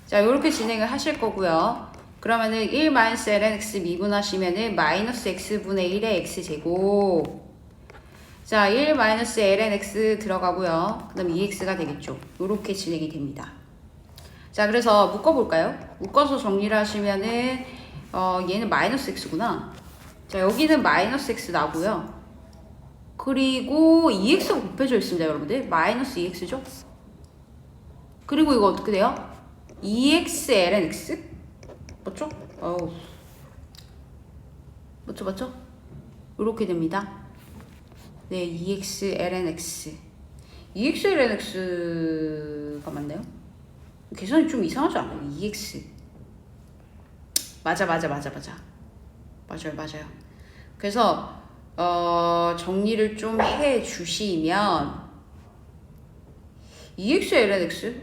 자, 요렇게 진행을 하실 거고요. 그러면은 1 마이너스 ln x 미분하시면은 마이너스 x분의 1의 x제곱. 자, 1 마이너스 ln x 들어가고요. 그 다음에 2x가 되겠죠. 요렇게 진행이 됩니다. 자, 그래서 묶어볼까요? 묶어서 정리를 하시면은 얘는 마이너스 x구나. 자, 여기는 마이너스 x 나고요. 그리고 2x가 곱해져 있습니다, 여러분들. 마이너스 2x죠? 그리고 이거 어떻게 돼요? 2x ln x? 맞죠? 어우. 맞죠? 이렇게 됩니다. 네, 2x ln x. 2x ln x가 맞나요? 계산이 좀 이상하지 않아요? 2x. 맞아요. 그래서 정리를 좀 해 주시면 2x ln x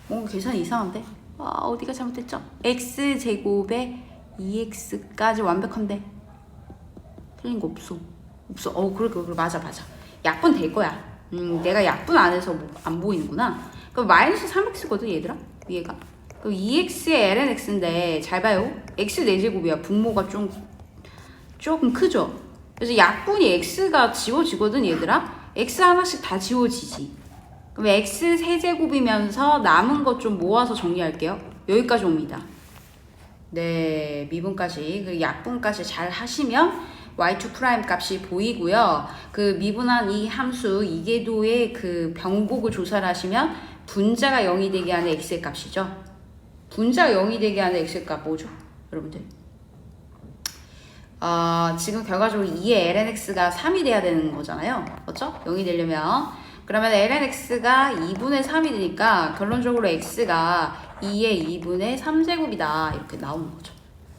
뭔가 계산이 이상한데? 어디가 잘못됐죠? x제곱에 2x까지 완벽한데 틀린 거 없어. 그래 맞아. 약분 될 거야. 내가 약분 안 해서 안 보이는구나. 그럼 마이너스 3x거든 얘들아, 위에가. 그럼 2x의 ln x인데 잘 봐요. x 4제곱이야. 분모가 조금 크죠? 그래서 약분이 x가 지워지거든 얘들아. x 하나씩 다 지워지지. 그럼 x 세제곱이면서 남은 것 좀 모아서 정리할게요. 여기까지 옵니다. 네, 미분까지 그리고 약분까지 잘 하시면 y2' 값이 보이고요. 그 미분한 이 함수 이계도의 그 병곡을 조사를 하시면 분자가 0이 되게 하는 x의 값이죠. 분자가 0이 되게 하는 x의 값 뭐죠? 여러분들. 지금 결과적으로 2의 ln x가 3이 돼야 되는 거잖아요. 맞죠? 0이 되려면. 그러면 ln x가 2분의 3이 되니까 결론적으로 x가 2의 2분의 3제곱이다. 이렇게 나오는 거죠.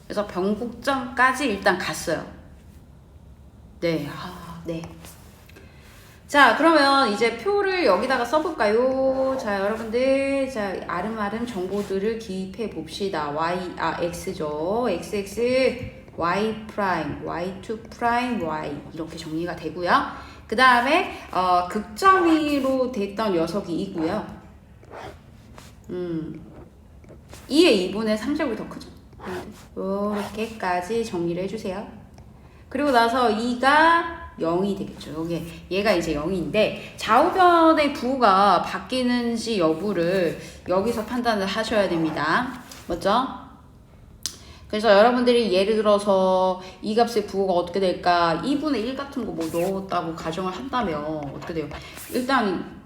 그래서 변곡점까지 일단 갔어요. 네. 네. 자, 그러면 이제 표를 여기다가 써볼까요? 자, 여러분들, 자, 아름아름 정보들을 기입해 봅시다. x죠. xx, y 프라임, y2 프라임, y 이렇게 정리가 되고요. 그 다음에 극점위로 됐던 녀석이 이고요. 2의 2분의 3제곱이 더 크죠? 이렇게까지 정리를 해주세요. 그리고 나서 2가 0이 되겠죠. 얘가 이제 0인데 좌우변의 부호가 바뀌는지 여부를 여기서 판단을 하셔야 됩니다. 맞죠? 그래서 여러분들이 예를 들어서 이 값의 부호가 어떻게 될까? 2분의 1 같은 거 뭐 넣었다고 가정을 한다면 어떻게 돼요? 일단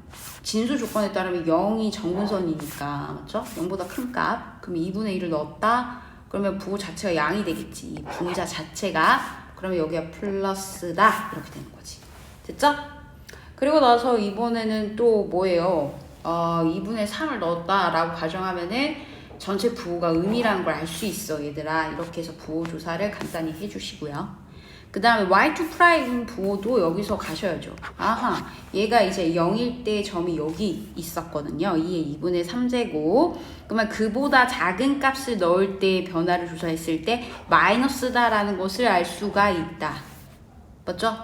진수 조건에 따르면 0이 정근선이니까 맞죠? 0보다 큰 값. 그럼 2분의 1을 넣었다. 그러면 부호 자체가 양이 되겠지. 이 분자 자체가. 그러면 여기가 플러스다. 이렇게 되는 거지. 됐죠? 그리고 나서 이번에는 또 뭐예요? 2분의 3을 넣었다라고 가정하면은 전체 부호가 음이라는 걸 알 수 있어, 얘들아. 이렇게 해서 부호 조사를 간단히 해주시고요. 그 다음에 y2' 부호도 여기서 가셔야죠. 아하, 얘가 이제 0일 때 점이 여기 있었거든요. 2의 2분의 3제곱. 그러면 그보다 작은 값을 넣을 때 변화를 조사했을 때 마이너스다라는 것을 알 수가 있다. 맞죠?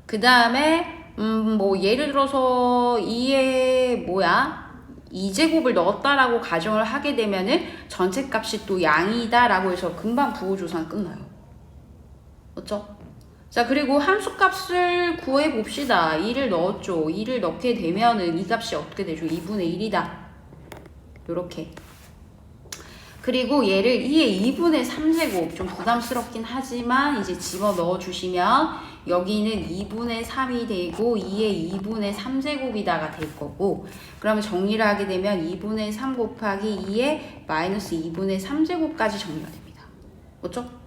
그 다음에 뭐 예를 들어서 2의 2제곱을 넣었다라고 가정을 하게 되면은 전체 값이 또 양이다라고 해서 금방 부호 조사는 끝나요. 맞죠? 자, 그리고 함수값을 구해봅시다. 2를 넣었죠. 2를 넣게 되면은 이 값이 어떻게 되죠? 2분의 1이다. 요렇게. 그리고 얘를 2의 2분의 3제곱. 좀 부담스럽긴 하지만 이제 집어 넣어주시면 여기는 2분의 3이 되고 2의 2분의 3제곱이다가 될 거고, 그러면 정리를 하게 되면 2분의 3 곱하기 2의 마이너스 2분의 3제곱까지 정리가 됩니다. 맞죠?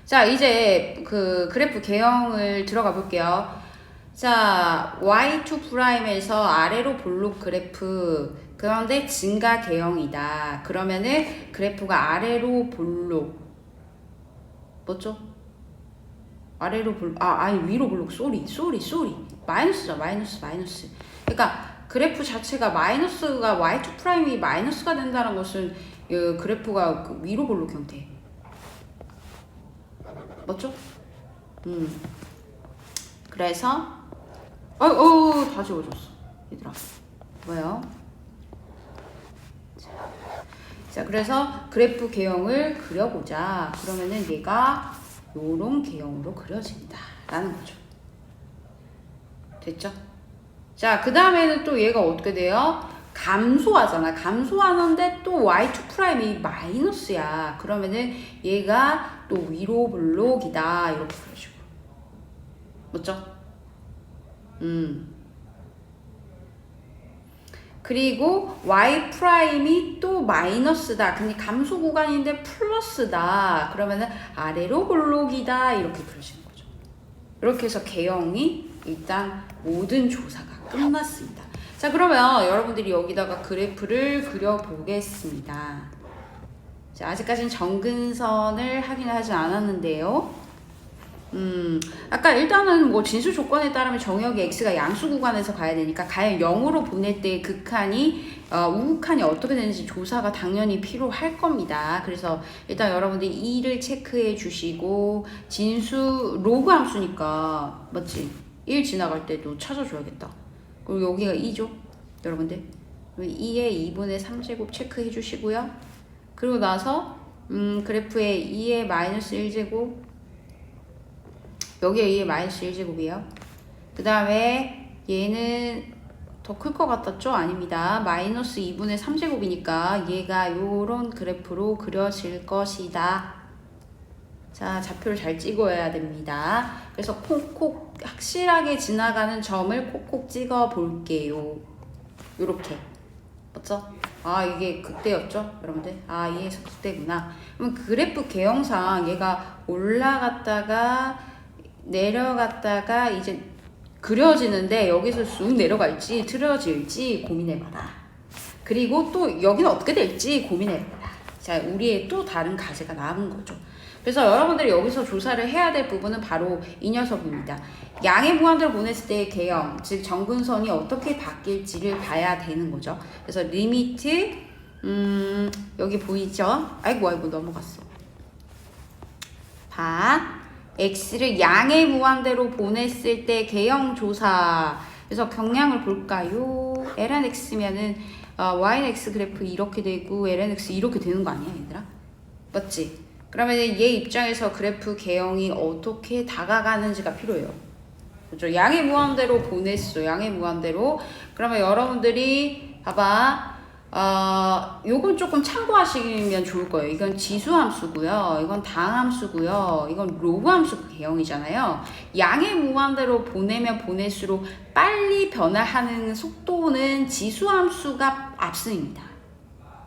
자, 이제 그 그래프 개형을 들어가 볼게요. 자, y2'에서 아래로 볼록 그래프, 그런데 증가 개형이다. 그러면은 그래프가 아래로 볼록, 뭐죠? 아래로 볼록, 아니 위로 볼록, 쏘리. 마이너스죠, 마이너스. 그러니까 그래프 자체가 마이너스가 y2'이 마이너스가 된다는 것은 그래프가 그 위로 볼록 형태. 맞죠? 그래서 다 지워졌어 얘들아. 뭐예요? 자, 그래서 그래프 개형을 그려보자. 그러면은 얘가 요런 개형으로 그려진다 라는 거죠. 됐죠? 자, 그 다음에는 또 얘가 어떻게 돼요? 감소하잖아. 감소하는데 또 y2'이 마이너스야. 그러면은 얘가 또 위로 블록이다 이렇게 그려주고. 맞죠? 그리고 y''이 또 마이너스다. 근데 감소 구간인데 플러스다. 그러면은 아래로 블록이다 이렇게 그려지는 거죠. 이렇게 해서 개형이 일단 모든 조사가 끝났습니다. 자, 그러면 여러분들이 여기다가 그래프를 그려보겠습니다. 자, 아직까지는 정근선을 확인을 하지 않았는데요. 아까 일단은 뭐 진수 조건에 따르면 정역이 x가 양수 구간에서 가야 되니까 과연 0으로 보낼 때 극한이 우극한이 어떻게 되는지 조사가 당연히 필요할 겁니다. 그래서 일단 여러분들이 2를 체크해 주시고 진수 로그 함수니까 맞지? 1 지나갈 때도 찾아줘야겠다. 그리고 여기가 2죠 여러분들. 2의 2분의 3제곱 체크해 주시고요. 그리고 나서 그래프에 2의 마이너스 1제곱 여기에 2의 마이너스 1제곱이에요. 그 다음에 얘는 더 클 것 같았죠? 아닙니다. 마이너스 2분의 3제곱이니까 얘가 요런 그래프로 그려질 것이다. 자, 좌표를 잘 찍어야 됩니다. 그래서 콕콕 확실하게 지나가는 점을 콕콕 찍어 볼게요. 요렇게. 맞죠? 이게 극대였죠? 여러분들? 이에서 극대구나. 그럼 그래프 개형상 얘가 올라갔다가 내려갔다가 이제 그려지는데 여기서 쑥 내려갈지 틀어질지 고민해봐라. 그리고 또 여기는 어떻게 될지 고민해봐라. 자, 우리의 또 다른 과제가 남은 거죠. 그래서 여러분들이 여기서 조사를 해야 될 부분은 바로 이 녀석입니다. 양의 무한대로 보냈을 때의 개형, 즉 정근선이 어떻게 바뀔지를 봐야 되는 거죠. 그래서 리미트 여기 보이죠? 아이고 넘어갔어. x를 양의 무한대로 보냈을 때 개형 조사. 그래서 경량을 볼까요? lnx면은 ynx 그래프 이렇게 되고 lnx 이렇게 되는 거 아니야 얘들아? 맞지? 그러면 얘 입장에서 그래프 개형이 어떻게 다가가는지가 필요해요. 그렇죠? 양의 무한대로 보냈어. 양의 무한대로. 그러면 여러분들이 봐봐. 요건 조금 참고하시면 좋을 거예요. 이건 지수함수고요. 이건 당함수고요. 이건 로그함수 개형이잖아요. 양의 무한대로 보내면 보낼수록 빨리 변화하는 속도는 지수함수가 압승입니다.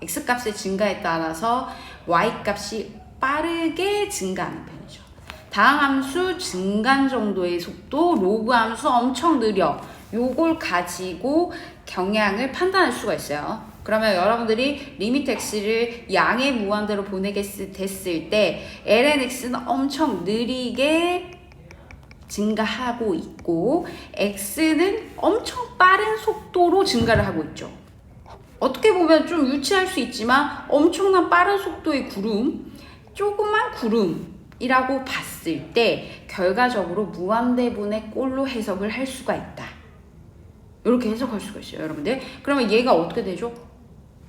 x값의 증가에 따라서 y값이 빠르게 증가하는 편이죠. 당함수 증간 정도의 속도, 로그함수 엄청 느려. 요걸 가지고 경향을 판단할 수가 있어요. 그러면 여러분들이 리미트 x를 양의 무한대로 보내게 됐을 때 lnx는 엄청 느리게 증가하고 있고 x는 엄청 빠른 속도로 증가를 하고 있죠. 어떻게 보면 좀 유치할 수 있지만 엄청난 빠른 속도의 구름, 조그만 구름이라고 봤을 때 결과적으로 무한대분의 꼴로 해석을 할 수가 있다. 이렇게 해석할 수가 있어요, 여러분들. 그러면 얘가 어떻게 되죠?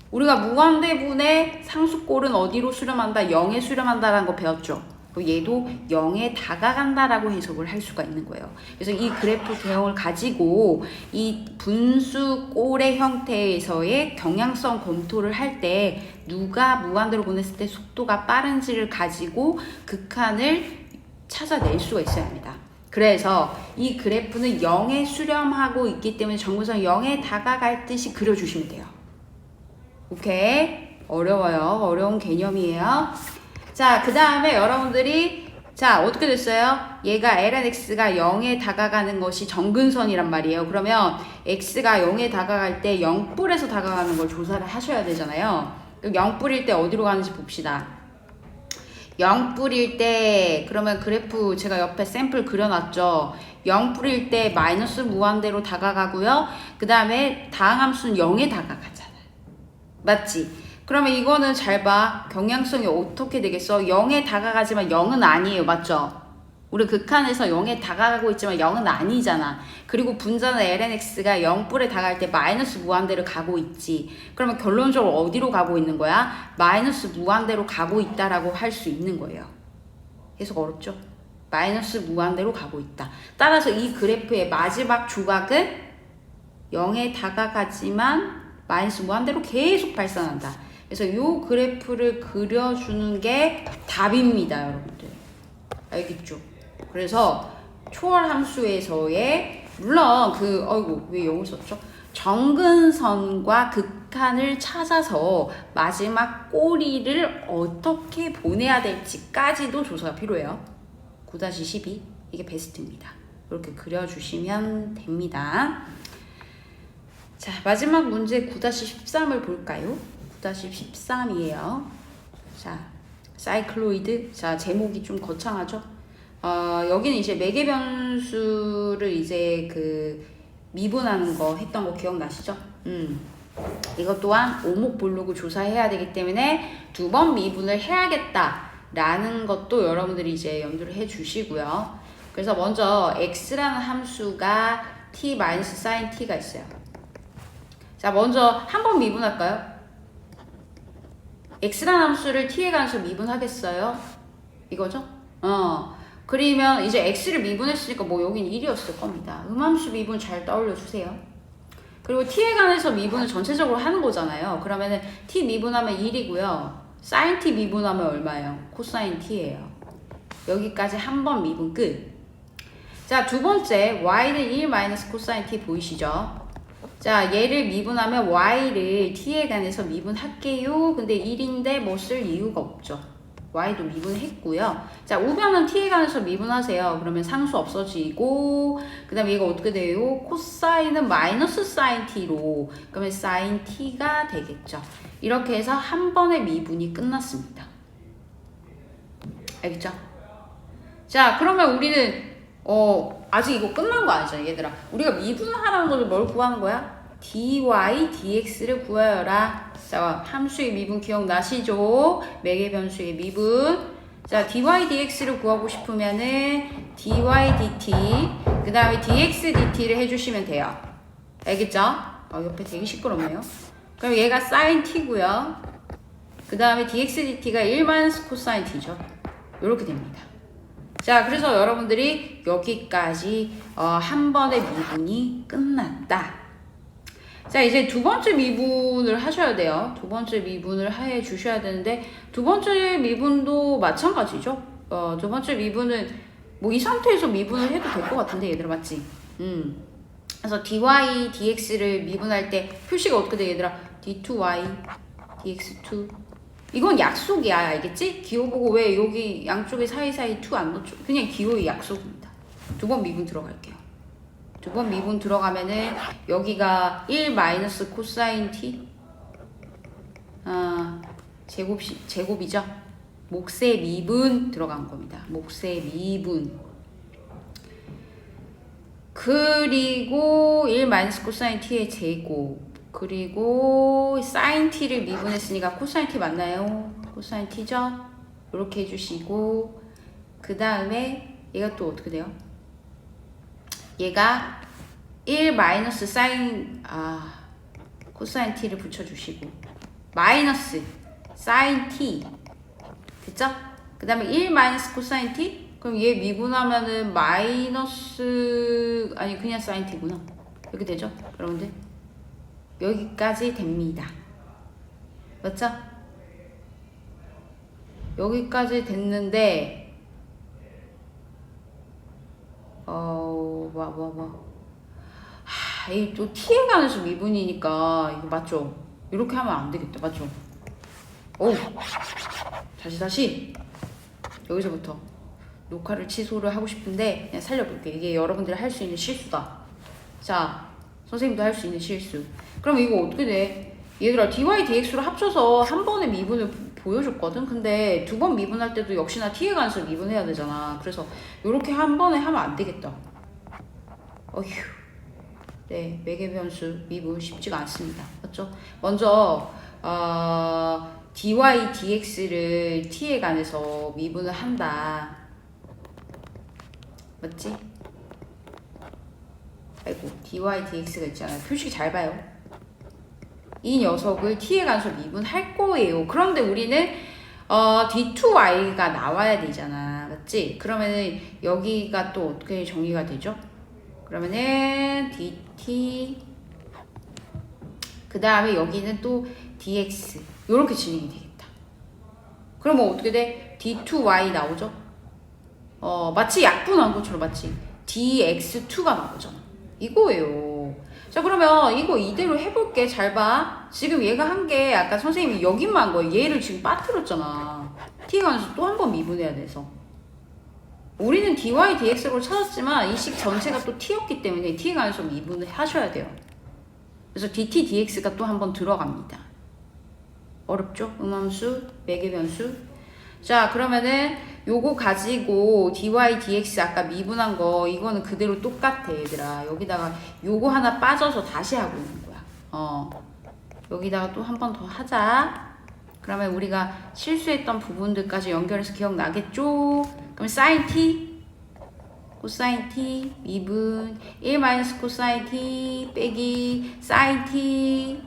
우리가 무한대분의 상수꼴은 어디로 수렴한다? 0에 수렴한다라는 거 배웠죠? 그리고 얘도 0에 다가간다라고 해석을 할 수가 있는 거예요. 그래서 이 그래프 개형을 가지고 이 분수꼴의 형태에서의 경향성 검토를 할 때 누가 무한대로 보냈을 때 속도가 빠른지를 가지고 극한을 찾아낼 수가 있어야 합니다. 그래서 이 그래프는 0에 수렴하고 있기 때문에 정근선 0에 다가갈 듯이 그려주시면 돼요. 오케이? 어려워요. 어려운 개념이에요. 자, 그 다음에 여러분들이 자, 어떻게 됐어요? 얘가 lnx가 0에 다가가는 것이 정근선이란 말이에요. 그러면 x가 0에 다가갈 때 0뿔에서 다가가는 걸 조사를 하셔야 되잖아요. 0뿔일 때 어디로 가는지 봅시다. 0뿔일 때 그러면 그래프 제가 옆에 샘플 그려놨죠. 0뿔일 때 마이너스 무한대로 다가가고요. 그 다음에 다항함수는 0에 다가가잖아요. 맞지? 그러면 이거는 잘 봐. 경향성이 어떻게 되겠어? 0에 다가가지만 0은 아니에요. 맞죠? 우리 극한에서 0에 다가가고 있지만 0은 아니잖아. 그리고 분자는 lnx가 0뿔에 다가갈 때 마이너스 무한대로 가고 있지. 그러면 결론적으로 어디로 가고 있는 거야? 마이너스 무한대로 가고 있다라고 할 수 있는 거예요. 계속 어렵죠? 마이너스 무한대로 가고 있다. 따라서 이 그래프의 마지막 조각은 0에 다가가지만 마이너스 무한대로 계속 발산한다. 그래서 이 그래프를 그려주는 게 답입니다, 여러분들. 알겠죠? 그래서 초월 함수에서의 물론 왜 영을 썼죠? 정근선과 극한을 찾아서 마지막 꼬리를 어떻게 보내야 될지까지도 조사가 필요해요. 9-12 이게 베스트입니다. 이렇게 그려주시면 됩니다. 자, 마지막 문제 9-13을 볼까요? 9-13이에요. 자, 사이클로이드. 자, 제목이 좀 거창하죠? 여기는 이제 매개 변수를 이제 미분하는 거 했던 거 기억나시죠? 이것 또한 오목볼록을 조사해야 되기 때문에 2번 미분을 해야겠다라는 것도 여러분들이 이제 염두를 해 주시고요. 그래서 먼저 x라는 함수가 t-sin t가 있어요. 자, 먼저 한 번 미분할까요? x라는 함수를 t에 관해서 미분하겠어요? 이거죠? 그러면 이제 x를 미분했으니까 뭐 여긴 1이었을 겁니다. 음함수 미분 잘 떠올려 주세요. 그리고 t에 관해서 미분을 전체적으로 하는 거잖아요. 그러면은 t 미분하면 1이고요. sin t 미분하면 얼마예요? 코사인 t예요. 여기까지 한 번 미분 끝. 자, 두 번째 y는 1 마이너스 코사인 t 보이시죠? 자, 얘를 미분하면 y를 t에 관해서 미분할게요. 근데 1인데 뭐 쓸 이유가 없죠. y도 미분했고요. 자, 우변은 t에 관해서 미분하세요. 그러면 상수 없어지고 그 다음에 얘가 어떻게 돼요? 코사인은 마이너스 사인 t로 그러면 사인 t가 되겠죠. 이렇게 해서 한 번의 미분이 끝났습니다. 알겠죠? 자, 그러면 우리는 아직 이거 끝난 거 아니잖아, 얘들아. 우리가 미분하라는 거를 뭘 구하는 거야? dy, dx를 구하여라. 자, 함수의 미분 기억나시죠? 매개 변수의 미분. 자, dy, dx를 구하고 싶으면은 dy, dt, 그 다음에 dx, dt를 해주시면 돼요. 알겠죠? 옆에 되게 시끄럽네요. 그럼 얘가 sin t고요. 그 다음에 dx, dt가 1 코사인 t죠. 이렇게 됩니다. 자, 그래서 여러분들이 여기까지 한 번의 미분이 끝났다. 자, 이제 두 번째 미분을 하셔야 돼요. 두 번째 미분을 해 주셔야 되는데 두 번째 미분도 마찬가지죠. 두 번째 미분은 뭐 이 상태에서 미분을 해도 될 것 같은데 얘들아, 맞지? 그래서 dy, dx를 미분할 때 표시가 어떻게 돼, 얘들아? d2y, dx2. 이건 약속이야, 알겠지? 기호 보고 왜 여기 양쪽에 사이사이 2 안 넣죠? 그냥 기호의 약속입니다. 두 번 미분 들어갈게요. 두 번 미분 들어가면은 여기가 1 마이너스 코사인 t 제곱이죠? 몫의 미분 들어간 겁니다. 몫의 미분. 그리고 1 마이너스 코사인 t의 제곱. 그리고 사인 t를 미분했으니까 코사인 t 맞나요? 코사인 t죠? 이렇게 해주시고 그 다음에 얘가 또 어떻게 돼요? 얘가 1 마이너스 사인 코사인 t를 붙여주시고 마이너스 사인 t 됐죠? 그 다음에 1 마이너스 코사인 t? 그럼 얘 미분하면은 마이너스 그냥 사인 t구나. 이렇게 되죠? 여러분들? 여기까지 됩니다. 맞죠? 여기까지 됐는데 이 또 t에 관해서 미분이니까 이거 맞죠? 이렇게 하면 안 되겠다. 맞죠? 다시 여기서부터 녹화를 취소를 하고 싶은데 그냥 살려볼게. 이게 여러분들이 할 수 있는 실수다. 자, 선생님도 할 수 있는 실수. 그럼 이거 어떻게 돼? 얘들아, dy, dx로 합쳐서 한 번의 미분을 보여줬거든? 근데 두 번 미분할 때도 역시나 t에 관해서 미분해야 되잖아. 그래서 이렇게 한 번에 하면 안 되겠다. 네, 매개 변수 미분 쉽지가 않습니다. 맞죠? 먼저 dy dx를 t에 관해서 미분을 한다. 맞지? 아이고, dy dx가 있잖아요. 표식 잘 봐요. 이 녀석을 t에 관해서 미분할 거예요. 그런데 우리는 d2y가 나와야 되잖아. 맞지? 그러면은 여기가 또 어떻게 정리가 되죠? 그러면은 dt 그 다음에 여기는 또 dx 요렇게 진행이 되겠다. 그러면 어떻게 돼? d2y 나오죠? 마치 약분한 것처럼 마치 dx2가 나오잖아. 이거예요. 자, 그러면 이거 이대로 해볼게. 잘 봐. 지금 얘가 한 게 아까 선생님이 여기만 한 거예요. 얘를 지금 빠뜨렸잖아. t에 관해서 또 한 번 미분해야 돼서. 우리는 dy dx로 찾았지만 이 식 전체가 또 t였기 때문에 t에 관해서 미분을 하셔야 돼요. 그래서 dt dx가 또 한 번 들어갑니다. 어렵죠? 음함수, 매개변수. 자, 그러면은 요거 가지고 dy dx 아까 미분한 거 이거는 그대로 똑같아 얘들아. 여기다가 요거 하나 빠져서 다시 하고 있는 거야. 여기다가 또 한 번 더 하자. 그러면 우리가 실수했던 부분들까지 연결해서 기억나겠죠? 그럼 sin t 코사인 t 미분 1 마이너스 코사인 t 빼기 사인 t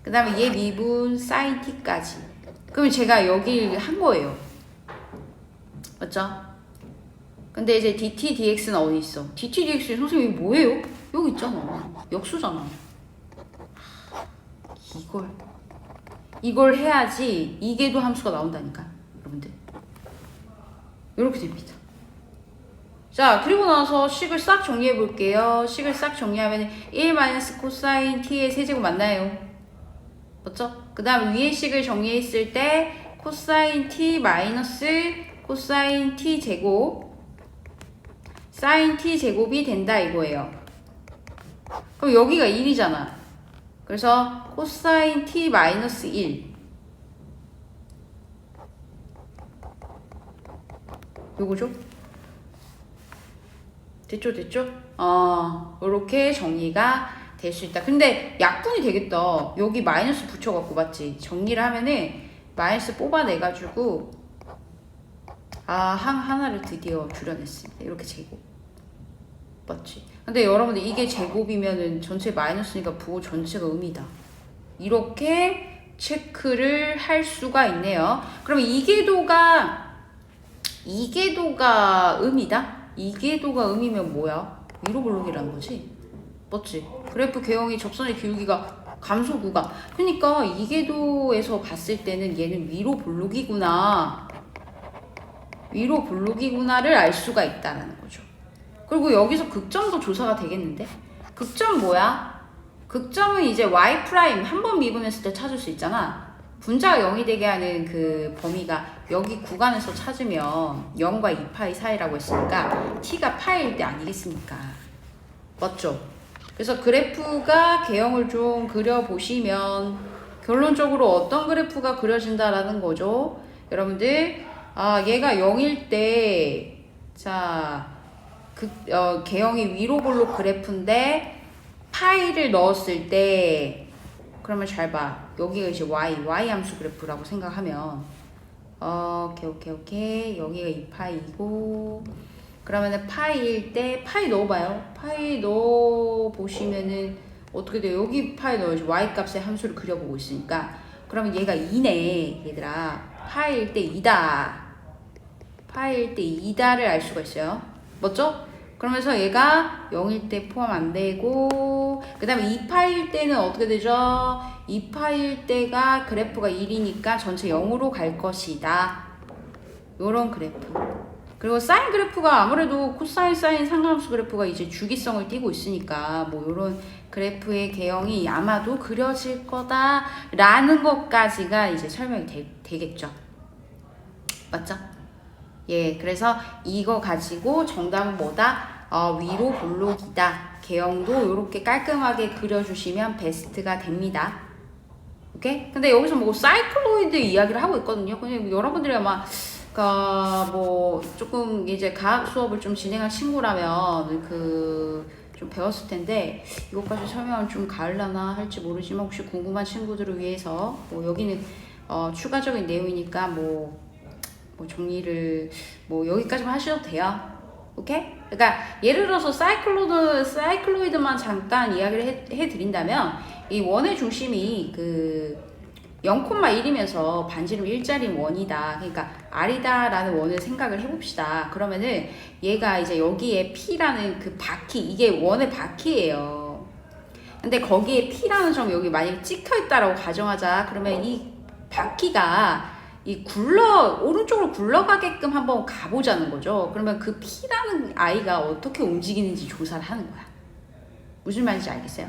그 다음에 얘 미분 사인 t까지. 그럼 제가 여기 한 거예요. 맞죠? 근데 이제 dt dx는 어디 있어? dt dx 선생님이 뭐예요? 여기 있잖아. 역수잖아. 이걸 해야지 이계도 함수가 나온다니까 여러분들. 이렇게 됩니다. 자, 그리고 나서 식을 싹 정리해 볼게요. 식을 싹 정리하면 1 마이너스 코사인 t의 세제곱 맞나요? 맞죠? 그 다음 위에 식을 정리했을 때 코사인 t 마이너스 코사인 t 제곱 사인 t 제곱이 된다 이거예요. 그럼 여기가 1이잖아. 그래서 코사인 t 마이너스 1 요거죠? 됐죠? 이렇게 정리가 될 수 있다. 근데 약분이 되겠다. 여기 마이너스 붙여갖고 맞지? 정리를 하면은 마이너스 뽑아내가지고 하나를 드디어 줄여냈습니다. 이렇게 제곱 맞지? 근데 여러분들 이게 제곱이면은 전체 마이너스니까 부호 전체가 음이다. 이렇게 체크를 할 수가 있네요. 그러면 이계도가 음이다? 이계도가 음이면 뭐야? 위로블록이라는 거지? 맞지? 그래프 개형이 접선의 기울기가 감소구가. 그러니까 이계도에서 봤을 때는 얘는 위로블록이구나를 알 수가 있다는 거죠. 그리고 여기서 극점도 조사가 되겠는데? 극점 뭐야? 극점은 이제 y' 한 번 미분했을 때 찾을 수 있잖아. 분자가 0이 되게 하는 그 범위가 여기 구간에서 찾으면 0과 2파이 사이라고 했으니까 t가 파일 때 아니겠습니까? 맞죠? 그래서 그래프가 개형을 좀 그려보시면 결론적으로 어떤 그래프가 그려진다라는 거죠. 여러분들 얘가 0일 때 개형이 위로블록 그래프인데 파이를 넣었을 때 그러면 잘 봐. 여기가 이제 y 함수 그래프라고 생각하면 오케이. 여기가 2파이고 그러면은 파이일 때 파이 넣어봐요. 파이 넣어보시면은 어떻게 돼요? 여기 파이 넣어야지. y 값의 함수를 그려보고 있으니까 그러면 얘가 2네 얘들아. 파이일 때 2다. 파이일 때 2다를 알 수가 있어요. 맞죠? 그러면서 얘가 0일 때 포함 안 되고 그 다음에 2파일 때는 어떻게 되죠? 2파일 때가 그래프가 1이니까 전체 0으로 갈 것이다. 요런 그래프. 그리고 사인 그래프가 아무래도 코사인 사인 상관함수 그래프가 이제 주기성을 띠고 있으니까 뭐 요런 그래프의 개형이 아마도 그려질 거다 라는 것까지가 이제 설명이 되겠죠. 맞죠? 예, 그래서 이거 가지고 정답은 뭐다? 위로블록이다. 개형도 이렇게 깔끔하게 그려주시면 베스트가 됩니다. 오케이? 근데 여기서 뭐 사이클로이드 이야기를 하고 있거든요. 근데 여러분들이 아마 뭐 조금 이제 과학 수업을 좀 진행한 친구라면 좀 배웠을 텐데 이것까지 설명을 좀 가을라나 할지 모르지만 혹시 궁금한 친구들을 위해서 뭐 여기는 추가적인 내용이니까 뭐 정리를 뭐 여기까지만 하셔도 돼요. 오케이? 그러니까 예를 들어서 사이클로이드만 잠깐 이야기를 해드린다면 이 원의 중심이 그 0,1이면서 반지름 일자리 원이다. 그러니까 R이다라는 원을 생각을 해봅시다. 그러면은 얘가 이제 여기에 P라는 그 바퀴, 이게 원의 바퀴예요. 근데 거기에 P라는 점 여기 만약에 찍혀있다라고 가정하자. 그러면 이 바퀴가 오른쪽으로 굴러가게끔 한번 가보자는 거죠. 그러면 그 P라는 아이가 어떻게 움직이는지 조사를 하는 거야. 무슨 말인지 알겠어요?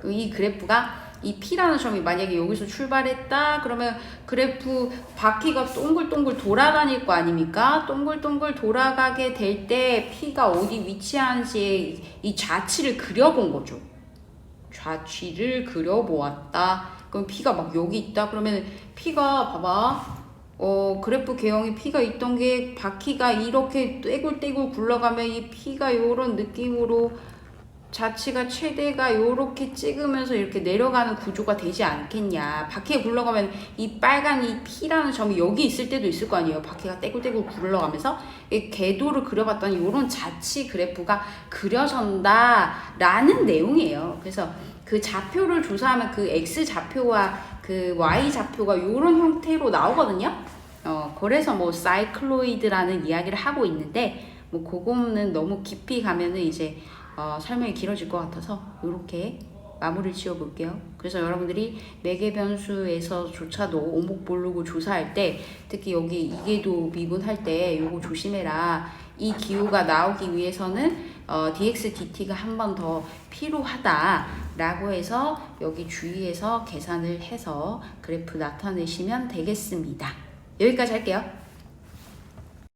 이 그래프가 이 P라는 점이 만약에 여기서 출발했다 그러면 그래프 바퀴가 동글동글 돌아다닐 거 아닙니까? 동글동글 돌아가게 될 때 P가 어디 위치하는지 이 좌치를 그려본 거죠. 좌치를 그려보았다. 그럼 P가 막 여기 있다. 그러면 P가 봐봐. 그래프 개형이 P가 있던 게 바퀴가 이렇게 떼굴떼굴 굴러가면 이 P가 요런 느낌으로 좌치가 최대가 요렇게 찍으면서 이렇게 내려가는 구조가 되지 않겠냐. 바퀴가 굴러가면 이 빨간 이 P라는 점이 여기 있을 때도 있을 거 아니에요. 바퀴가 떼굴떼굴 굴러가면서 이 궤도를 그려봤더니 요런 좌치 그래프가 그려진다 라는 내용이에요. 그래서 그 좌표를 조사하면 그 X 좌표와 그 Y 좌표가 요런 형태로 나오거든요. 그래서 뭐 사이클로이드라는 이야기를 하고 있는데 뭐 그거는 너무 깊이 가면은 이제 설명이 길어질 것 같아서 이렇게 마무리를 지어 볼게요. 그래서 여러분들이 매개 변수에서조차도 오목볼록을 조사할 때 특히 여기 이계도 미분할 때 요거 조심해라. 이 기호가 나오기 위해서는 dx dt가 한 번 더 필요하다 라고 해서 여기 주의해서 계산을 해서 그래프 나타내시면 되겠습니다. 여기까지 할게요.